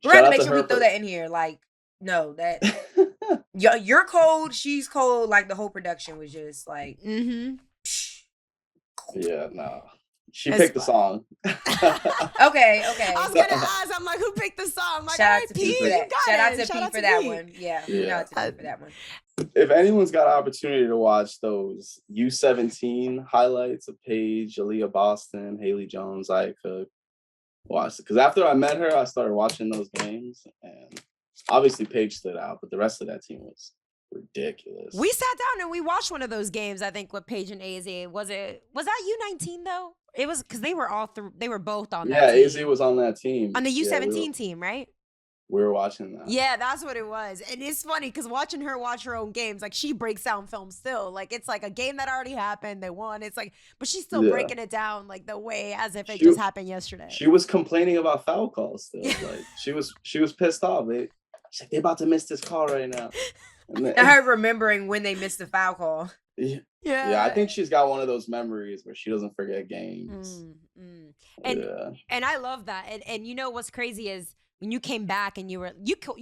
B: we're
C: shout
B: gonna
C: out
B: make
C: to
B: sure we
C: her
B: throw
C: for
B: that in here. Like, no, that you're cold, she's cold. Like the whole production was just like,
A: Mm-hmm.
C: yeah, no. She
A: It's
C: picked the
A: fun.
C: song.
B: okay.
A: I was gonna ask. I'm like, who picked the song? I'm like,
B: Shout
A: all
B: out
A: right,
B: to
A: P,
B: P for
A: you
B: that.
A: got
B: Shout out
A: it.
B: to
A: Shout
B: P
A: out
B: for
A: to
B: that
A: P.
B: one. Yeah, shout
C: Yeah.
B: out to P for that one.
C: If anyone's got opportunity to watch those U17 highlights of Paige, Aaliyah Boston, Haley Jones, I could watch it. Because after I met her, I started watching those games. And obviously Paige stood out, but the rest of that team was ridiculous.
A: We sat down and we watched one of those games. I think with Paige and AZ. Was that U19 though? It was because they were they were both on that
C: Yeah, AZ
A: team.
C: was on that team.
A: On the
C: Yeah,
A: U17 team, right?
C: we were watching that.
A: Yeah, that's what it was. And it's funny because watching her watch her own games, like she breaks down film still. Like it's like a game that already happened. They won. It's like, but she's still
C: Yeah.
A: breaking it down like the way as if it just happened yesterday.
C: She was complaining about foul calls still. Like she was pissed off. She's like, they about to miss this call right now. And then,
B: Her remembering when they missed the foul call.
C: yeah, I think she's got one of those memories where she doesn't forget games.
A: And I love that. And you know what's crazy is when you came back and you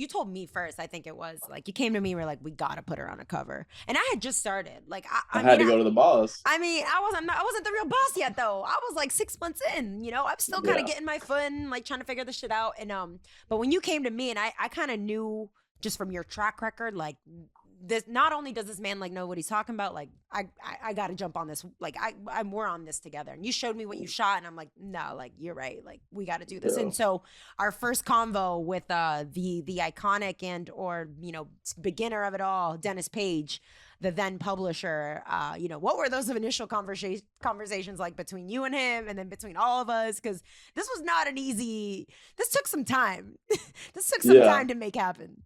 A: told me first, I think it was like you came to me and were like, we gotta put her on a cover. And I had just started. Like I
C: had to go to the boss.
A: I mean, I wasn't the real boss yet though. I was like 6 months in, you know, I'm still kind of getting my foot in, like trying to figure this shit out. And but when you came to me and I kind of knew just from your track record, like this, not only does this man like know what he's talking about, like I gotta jump on this, like we're on this together. And you showed me what you shot and I'm like, no, like you're right, like we got to do this. And so our first convo with the iconic and or you know beginner of it all, Dennis Page, the then publisher, you know, what were those initial conversations like between you and him and then between all of us? Because this was not an easy, this took some time. This took some time to make happen.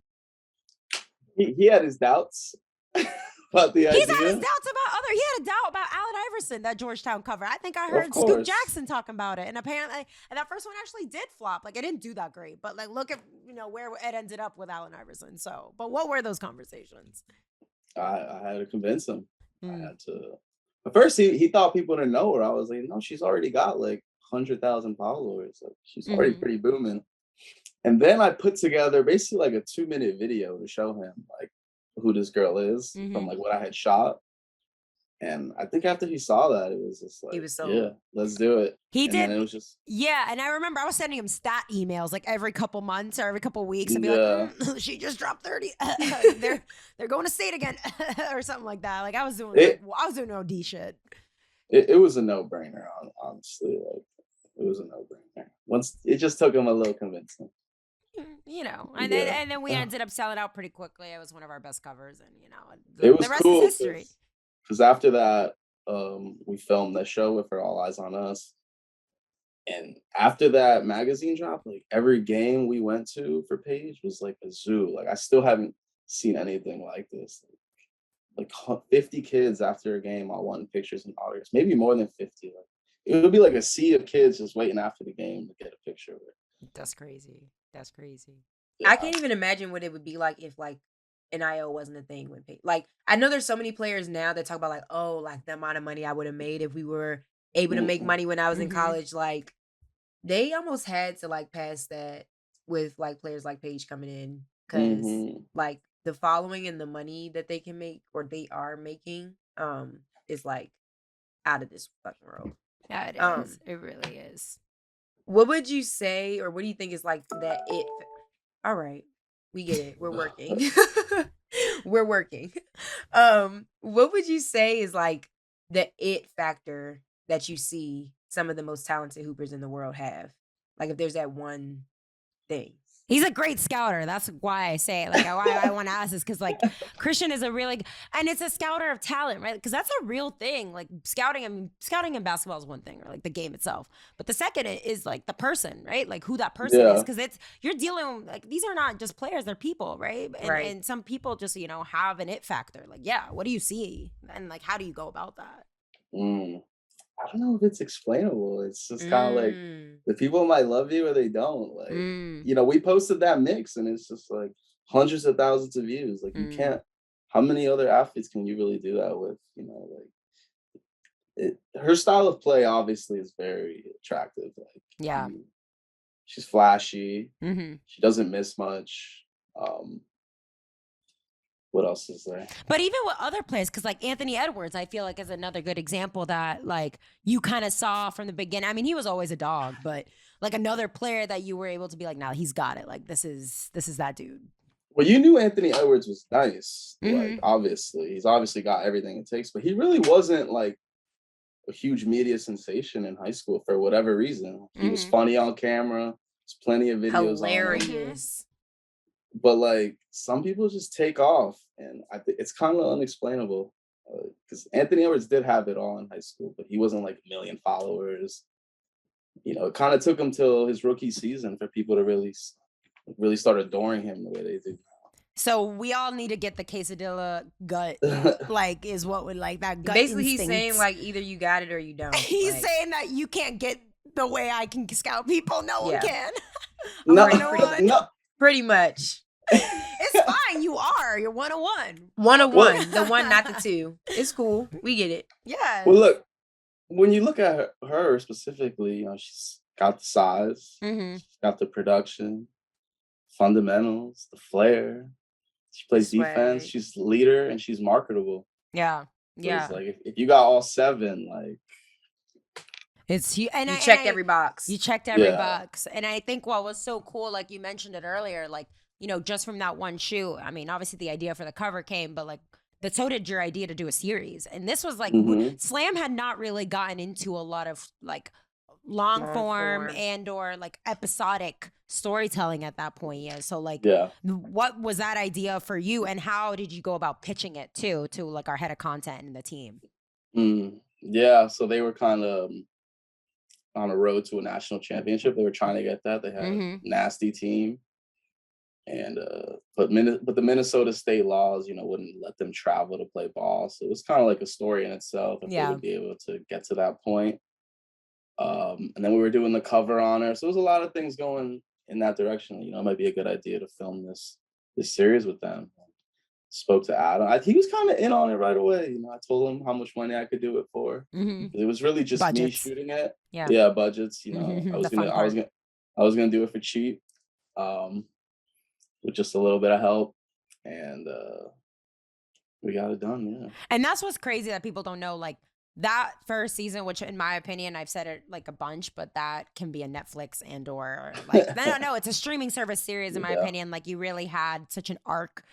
C: He had his doubts about the idea.
A: He's had his doubts about he had a doubt about Allen Iverson, that Georgetown cover. I think I heard Scoop Jackson talking about it. And apparently, and that first one actually did flop. Like it didn't do that great. But like look at, you know, where it ended up with Allen Iverson. So, but what were those conversations?
C: I had to convince him. I had to. At first, he thought people didn't know her. I was like, no, she's already got like 100,000 followers. Like she's already pretty booming. And then I put together basically like a 2-minute video to show him like who this girl is from like what I had shot. And I think after he saw that, it was just like, yeah, let's do it.
A: He
C: and
A: did.
C: Then it was just
A: and I remember I was sending him stat emails like every couple months or every couple weeks and be like, she just dropped 30. they're going to state again or something like that. Like I was doing OD shit.
C: It was a no-brainer, honestly. Like it was a no-brainer. Once it just took him a little convincing.
A: You know, and then we ended up selling out pretty quickly. It was one of our best covers, and you know,
C: it was
A: the rest
C: cool
A: is history.
C: Because after that, we filmed the show with All Eyes on Us, and after that magazine drop, like every game we went to for Paige was like a zoo. Like I still haven't seen anything like this. Like 50 kids after a game all wanting pictures and autographs, maybe more than 50. Like it would be like a sea of kids just waiting after the game to get a picture with her.
A: That's crazy. That's crazy.
B: Yeah. I can't even imagine what it would be like if like NIL wasn't a thing when like I know there's so many players now that talk about like, oh, like the amount of money I would have made if we were able to make money when I was in college. Like they almost had to like pass that with like players like Paige coming in because like the following and the money that they can make or they are making is like out of this fucking world.
A: Yeah, it
B: Um,
A: is. It really is.
B: what would you say, or what do you think is like that all right, we get it. We're working. We're working. What would you say is like the it factor that you see some of the most talented hoopers in the world have? Like if there's that one thing.
A: He's a great scouter. That's why I say it. Like why I want to ask this because like Christian is a really and it's a scouter of talent, right? Because that's a real thing. Like scouting. I mean, scouting in basketball is one thing, or like the game itself. But the second is like the person, right? Like who that person is,
C: Yeah.
A: because it's you're dealing like these are not just players; they're people, right?
B: Right.
A: And some people just have an it factor. Like yeah, what do you see, and like how do you go about that?
C: Mm. I don't know if it's explainable. It's just kind of like
B: Mm.
C: the people might love you or they don't. Like,
A: Mm,
C: we posted that mix and it's just like hundreds of thousands of views. Like, you
A: mm,
C: can't, how many other athletes can you really do that with? Her style of play obviously is very attractive. Like,
A: yeah.
C: she's flashy.
A: Mm-hmm.
C: She doesn't miss much. Um, what else is there?
A: But even with other players, because like Anthony Edwards, I feel like is another good example that like you kind of saw from the beginning. I mean, he was always a dog, but like another player that you were able to be like, nah, he's got it. Like this is that dude.
C: Well, you knew Anthony Edwards was nice. Like,
A: Mm-hmm.
C: obviously, he's obviously got everything it takes, but he really wasn't like a huge media sensation in high school for whatever reason. He was
A: Mm-hmm.
C: funny on camera. There's plenty of videos on him.
B: Hilarious.
C: But like some people just take off, and I think it's kind of unexplainable. Because Anthony Edwards did have it all in high school, but he wasn't like a million followers. It kind of took him till his rookie season for people to really start adoring him the way they do.
A: So we all need to get the quesadilla gut. Like is what would like that gut
B: Basically, he's
A: instinct.
B: saying like either you got it or you don't.
A: He's
B: Like,
A: saying that you can't get the way I can scout people. No one
B: Yeah.
A: can.
C: No,
A: Like, no one.
C: no.
B: pretty much.
A: It's fine. You're 101.
B: 101, the one, not the two. It's cool. We get it.
A: Yeah.
C: Well, look, when you look at her specifically, she's got the size,
A: Mm-hmm.
C: she's got the production, fundamentals, the flair. She plays defense.
B: Swag.
C: She's the leader, and she's marketable.
A: Yeah.
C: So
A: Yeah.
C: it's like if you got all seven, like
A: It's you. And
B: You
A: I
B: checked
A: and I-
B: every box.
A: You checked every
C: Yeah.
A: box. And I think what was so cool, like you mentioned it earlier, like, just from that one shoot, I mean, obviously the idea for the cover came, but like, so did your idea to do a series. And this was like,
C: Mhm.
A: Slam had not really gotten into a lot of like long form
B: form.
A: and or like episodic storytelling at that point. Yeah. So like,
C: yeah.
A: what was that idea for you and how did you go about pitching it to like our head of content and the team?
C: Yeah, so they were kind of on a road to a national championship. They were trying to get that. They had a nasty team. And but the Minnesota state laws, wouldn't let them travel to play ball. So it was kind of like a story in itself if they would be able to get to that point. And then we were doing the cover on her. So there was a lot of things going in that direction. It might be a good idea to film this series with them. Spoke to Adam. He was kind of in on it right away. I told him how much money I could do it for. It was really just me
A: Budgets.
C: shooting it.
A: Yeah.
C: Yeah, budgets. I
A: The
C: was
A: fun part.
C: gonna do it for cheap, with just a little bit of help, and we got it done. Yeah.
A: And that's what's crazy that people don't know. Like that first season, which in my opinion, I've said it like a bunch, but that can be a Netflix and or like no, it's a streaming service series in my opinion. Like you really had such an arc,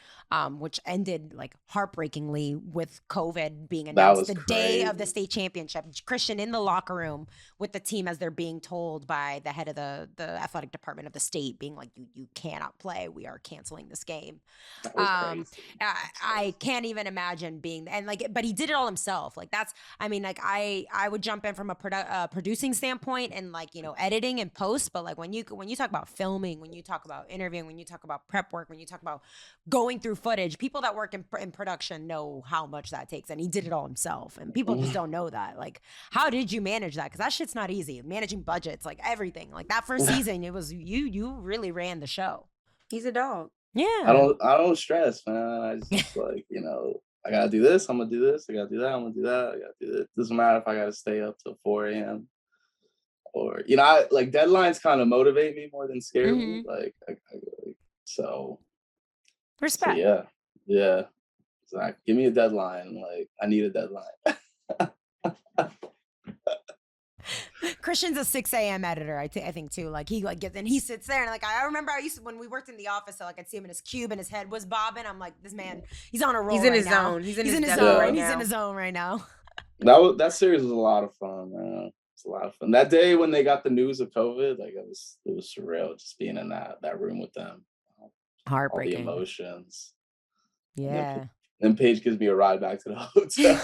A: which ended like heartbreakingly with COVID being announced the day of the state championship. Christian in the locker room with the team as they're being told by the head of the athletic department of the state, being like, you cannot play. We are canceling this game.
C: That was crazy.
A: I can't even imagine being and like, but he did it all himself. Like that's, I mean, like I would jump in from a producing standpoint and like, editing and post, but like when you talk about filming, when you talk about interviewing, when you talk about prep work, when you talk about going through footage, people that work in production know how much that takes, and he did it all himself, and people just don't know that. Like, how did you manage that? Because that shit's not easy. Managing budgets, like everything, like that first season, it was you really ran the show.
B: He's a dog.
A: Yeah.
C: I don't stress, man. I just like, I gotta do this, I'm gonna do this, I gotta do that, I'm gonna do that, I gotta do this. Doesn't matter if I gotta stay up till 4 a.m. or I like deadlines kind of motivate me more than scare me. Like so
A: Respect.
C: So yeah. Exactly. Give me a deadline. Like I need a deadline.
A: Christian's a 6 a.m. editor, I think too. Like he like gets and he sits there and like I remember I used to when we worked in the office, so like I'd see him in his cube and his head was bobbing. I'm like, this man, he's on a roll.
B: He's in
A: right
B: his
A: now.
B: zone. He's in his
A: zone.
B: right
A: He's
B: now.
A: in his zone right now.
C: That series was a lot of fun, man. It's a lot of fun. That day when they got the news of COVID, like it was surreal just being in that room with them.
A: Heartbreaking.
C: All the emotions.
A: Yeah.
C: Then Paige gives me a ride back to the hotel.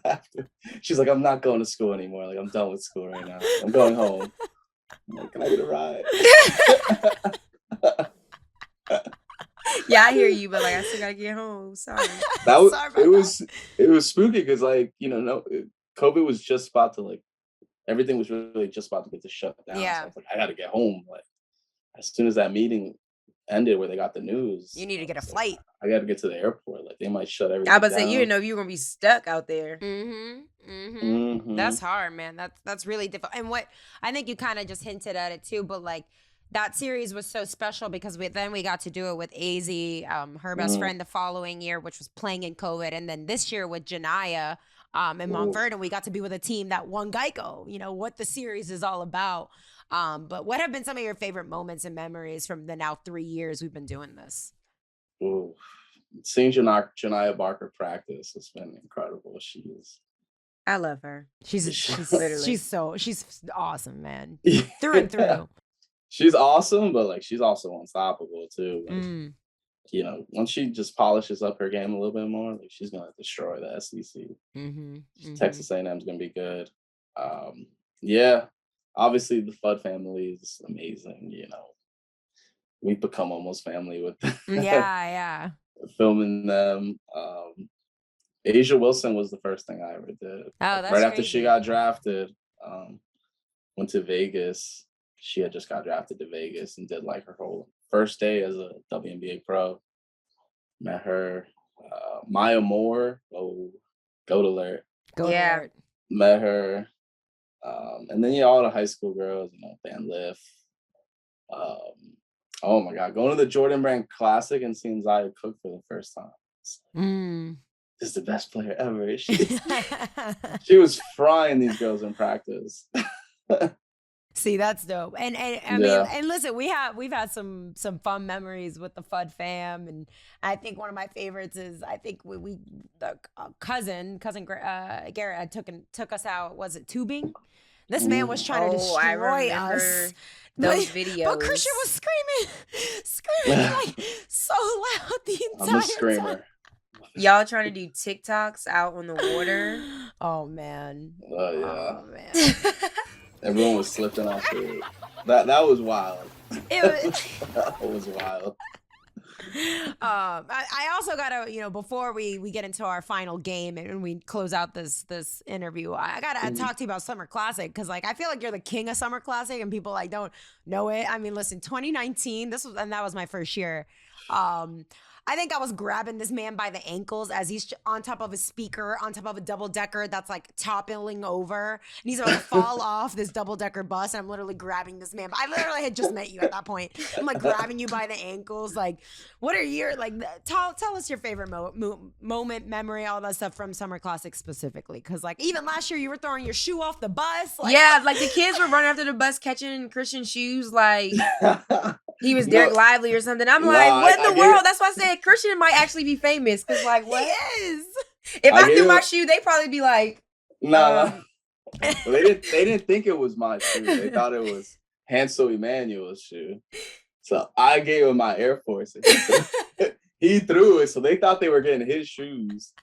C: After. She's like, I'm not going to school anymore. Like, I'm done with school right now. I'm going home. I'm like, can I get a ride?
B: Yeah, I hear you, but like I still gotta get home. Sorry.
C: It was spooky because like, COVID was just about to like everything was really just about to get to shut down.
A: Yeah.
C: So I was like, I gotta get home. Like as soon as that meeting ended where they got the news.
A: You need to get a flight.
C: I gotta get to the airport. Like they might shut everything
B: I was about to
C: down.
B: say you didn't know if you were gonna be stuck out there.
A: That's hard, man. That's really difficult. And what I think you kind of just hinted at it too, but like that series was so special because we got to do it with AZ, her best friend, the following year, which was playing in COVID, and then this year with Janiyah and Montford, and we got to be with a team that won Geico. You know what the series is all about. But what have been some of your favorite moments and memories from the now 3 years we've been doing this?
C: Ooh. Seeing Janiyah Barker practice has been incredible.
B: I love her.
A: She's awesome, man.
C: Yeah.
A: Through and through.
C: She's awesome, but like she's also unstoppable too. Like, once she just polishes up her game a little bit more, like she's gonna destroy the SEC. Texas A&M is gonna be good. Yeah, obviously the Fudd family is amazing. We've become almost family with them.
A: Yeah.
C: Filming them. Asia Wilson was the first thing I ever did.
A: Oh, that's
C: right after
A: crazy.
C: she got drafted. Went to Vegas. She had just got drafted to Vegas and did like her whole first day as a WNBA pro. Met her. Maya Moore. Oh, goat alert.
A: Alert.
C: Met her. And then all the high school girls, Van Liff. Oh my God, going to the Jordan Brand Classic and seeing Zaya cook for the first time. This is the best player ever. She was frying these girls in practice.
A: See, that's dope. And I mean, and listen, we've had some fun memories with the Fudd fam, and I think one of my favorites is the cousin Garrett took us out. Was it tubing? This man was trying to destroy us.
B: Those videos.
A: But Christian was screaming like so loud the entire
C: I'm a screamer.
A: time.
B: Y'all trying to do TikToks out on the water.
A: Oh man.
C: Oh yeah.
A: Oh man.
C: Everyone was slipping after it. That was wild. That was wild.
A: I also gotta, before we get into our final game and we close out this interview, I gotta talk to you about Summer Classic because like I feel like you're the king of Summer Classic and people like don't know it. I mean, listen, 2019, that was my first year. I think I was grabbing this man by the ankles as he's on top of a speaker, on top of a double-decker that's like toppling over. And he's about to fall off this double-decker bus. And I'm literally grabbing this man. I literally had just met you at that point. I'm like grabbing you by the ankles. Like, what are your, like, tell us your favorite moment, memory, all that stuff from Summer Classic specifically. Because, like, even last year you were throwing your shoe off the bus. Like,
B: yeah, like the kids were running after the bus catching Christian's shoes like he was Derek Lively or something. I'm like, what in the world? That's why I said Christian might actually be famous because, like, what?
A: He is.
B: If I threw my shoe, they'd probably be like,
C: no. They didn't think it was my shoe. They thought it was Hansel Emmanuel's shoe. So I gave him my Air Force. He threw it, so they thought they were getting his shoes.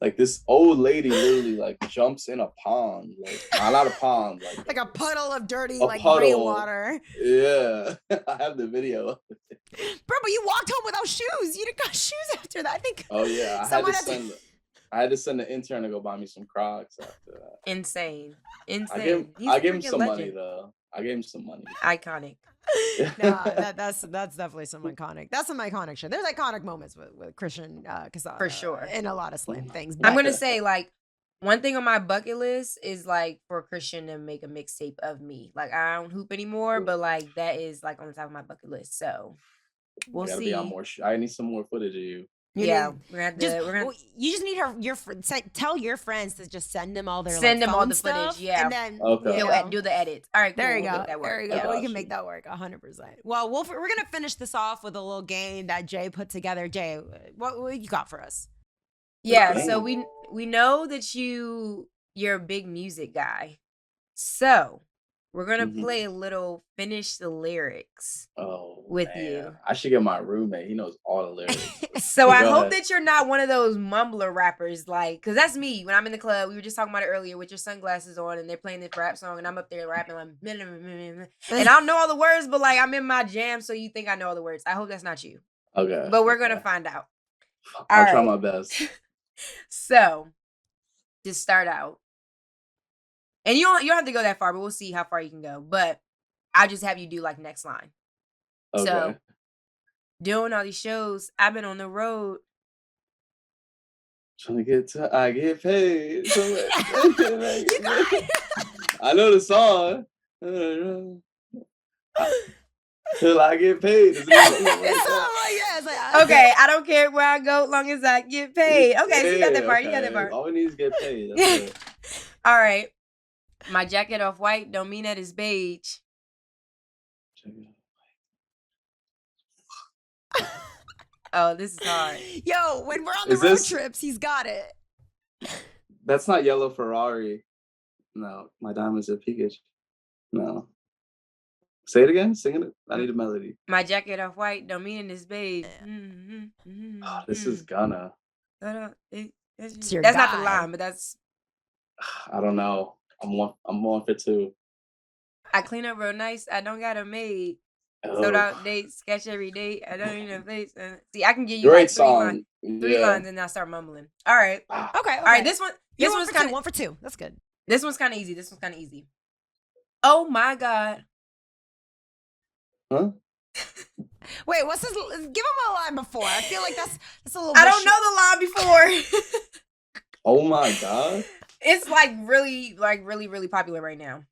C: Like this old lady literally like jumps in a pond, like not a pond,
A: like a puddle of dirty
C: puddle.
A: Rainwater.
C: Yeah, I have the video.
A: Bro, but you walked home without shoes. You didn't got shoes after that. I think.
C: Oh yeah, I had to send the intern to go buy me some Crocs after that.
B: Insane.
C: I gave him some money though. I gave him some money.
B: Iconic.
A: No, that's definitely some iconic. That's some iconic shit. There's iconic moments with Christian Quezada
B: for sure
A: in a lot of slam things.
B: I'm gonna say like one thing on my bucket list is like for Christian to make a mixtape of me. Like I don't hoop anymore, but like that is like on the top of my bucket list. So we'll see.
C: I need some more footage of you.
A: You
B: Yeah,
A: need-
B: we're gonna have to.
A: just
B: We're gonna
A: well, you just need tell your friends to just send them all their
B: Send
A: like,
B: them all
A: phone
B: the footage,
A: stuff,
B: yeah.
A: and then
C: Okay.
A: you
B: do,
A: know.
B: do the edits. All right, cool.
A: There you
B: we'll
A: go.
B: make that work.
A: There you
C: I
A: go. We
C: got
A: can
C: you.
A: make that work 100%. Well, we're gonna finish this off with a little game that Jay put together. Jay, what you got for us?
B: Yeah,
C: Okay.
B: so we know that you're a big music guy. So we're gonna
C: Mhm.
B: play a little finish the lyrics.
C: Oh,
B: with
C: man.
B: you.
C: I should get my roommate. He knows all the lyrics.
B: So I
C: Go
B: hope
C: ahead.
B: that you're not one of those mumbler rappers, like, cause that's me when I'm in the club. We were just talking about it earlier with your sunglasses on, and they're playing this rap song, and I'm up there rapping like, and I don't know all the words, but like I'm in my jam, so you think I know all the words. I hope that's not you,
C: Okay.
B: but we're gonna find out.
C: I'll
B: All
C: try
B: right.
C: my best.
B: So, to start out, and you don't have to go that far, but we'll see how far you can go. But I'll just have you do like next line.
C: Okay.
B: So, doing all these shows, I've been on the road.
C: Trying to I get paid.
A: You got it.
C: I know the song. Till I get paid.
A: It's all like, yeah, it's like,
B: Okay, I don't care where I go, long as I get paid. Okay, so you got that part. You got that
C: okay.
B: part.
C: All we need is get paid. That's it.
B: All right. My jacket off white don't mean that it's beige. Oh, this is hard.
A: Yo, when we're on the
C: Is
A: road
C: this-
A: trips, he's got it.
C: That's not Yellow Ferrari. No, my diamonds are Pikachu. No. Say it again. Sing it. I need a melody.
B: My jacket off white don't mean it's beige.
C: This is Gunna.
B: That's
A: your
B: not the
A: guy.
B: line, but that's.
C: I don't know. I'm one for two.
B: I clean up real nice. I don't got a maid.
C: Oh.
B: Sold out dates, sketch every day. I don't even face. See, I can give you
C: Great
B: like
C: song.
B: three lines, and then I start mumbling. All right.
A: Okay.
B: All right, this
A: You're
B: one's
A: one for
B: kind
A: two.
B: of
A: 1 for 2. That's good.
B: This one's kind of easy. Oh my God.
C: Huh?
A: Wait, what's this? Give him a line before. I feel like that's a little.
B: I
A: bit
B: don't know the line before.
C: Oh my God.
B: It's really popular right now.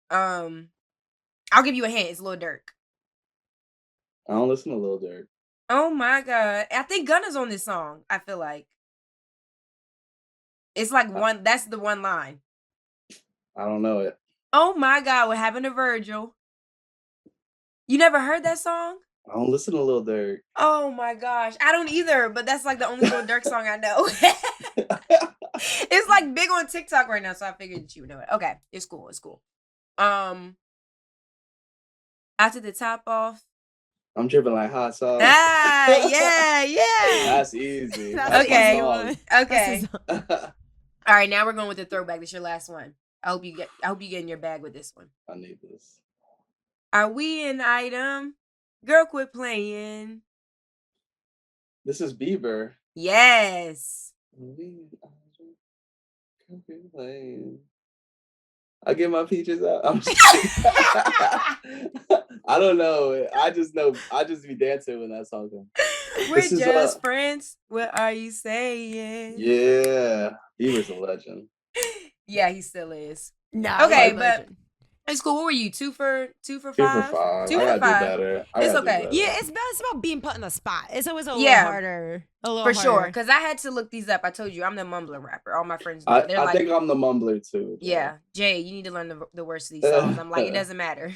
B: I'll give you a hint. It's Lil Durk.
C: I don't listen to Lil Durk.
B: Oh my God. I think Gunna's on this song. I feel like it's like one. That's the one line.
C: I don't know it.
B: Oh my God, what happened to Virgil? You never heard that song?
C: I don't listen to Lil Durk.
B: Oh my gosh. I don't either, but that's like the only Lil Durk song I know. It's like big on TikTok right now, so I figured that you would know it. Okay, it's cool. After the top off.
C: I'm dripping like hot sauce.
B: Yeah.
C: That's easy.
A: That's
B: Okay.
C: my song.
B: Okay. All right, now we're going with the throwback. This is your last one. I hope you get in your bag with this one.
C: I need this.
B: Are we an item? Girl, quit playing.
C: This is Bieber.
B: Yes.
C: I get my peaches out. I'm just I don't know. I just be dancing when that song comes.
B: We're
C: This is,
B: just friends. What are you saying?
C: Yeah. Bieber's a legend.
B: Yeah, he still is.
A: No.
B: Okay,
A: he's a
B: but
A: legend.
B: it's cool. What were you? 2 for 5?
C: 2 for 5.
B: 2
C: I
B: for
C: gotta
B: 5.
C: do better.
B: It's okay.
A: Yeah, it's about being put in the spot. It's always a little
B: Yeah.
A: harder. A little
B: For
A: harder.
B: sure. Because I had to look these up. I told you, I'm the mumbler rapper. All my friends know.
C: I
B: They're like,
C: think I'm the mumbler too.
B: yeah, Jay, you need to learn the words to these songs. I'm like, it doesn't matter.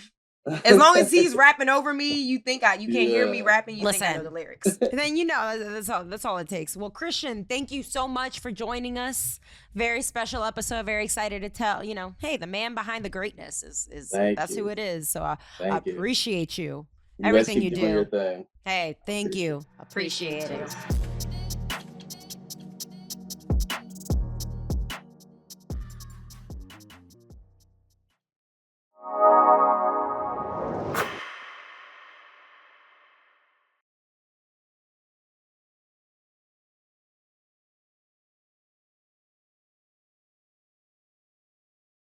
B: As long as he's rapping over me, you think you can't hear me
C: Yeah.
B: rapping, you think I know
A: Listen.
B: the lyrics.
A: And then that's all it takes. Well, Christian, thank you so much for joining us. Very special episode. Very excited to tell, hey, the man behind the greatness is
C: Thank
A: that's
C: you.
A: who it is. So I
C: Thank you.
A: appreciate you.
C: You guys
A: Everything
C: keep
A: you
C: doing
A: do.
C: your thing.
A: Hey, thank you.
B: Appreciate it.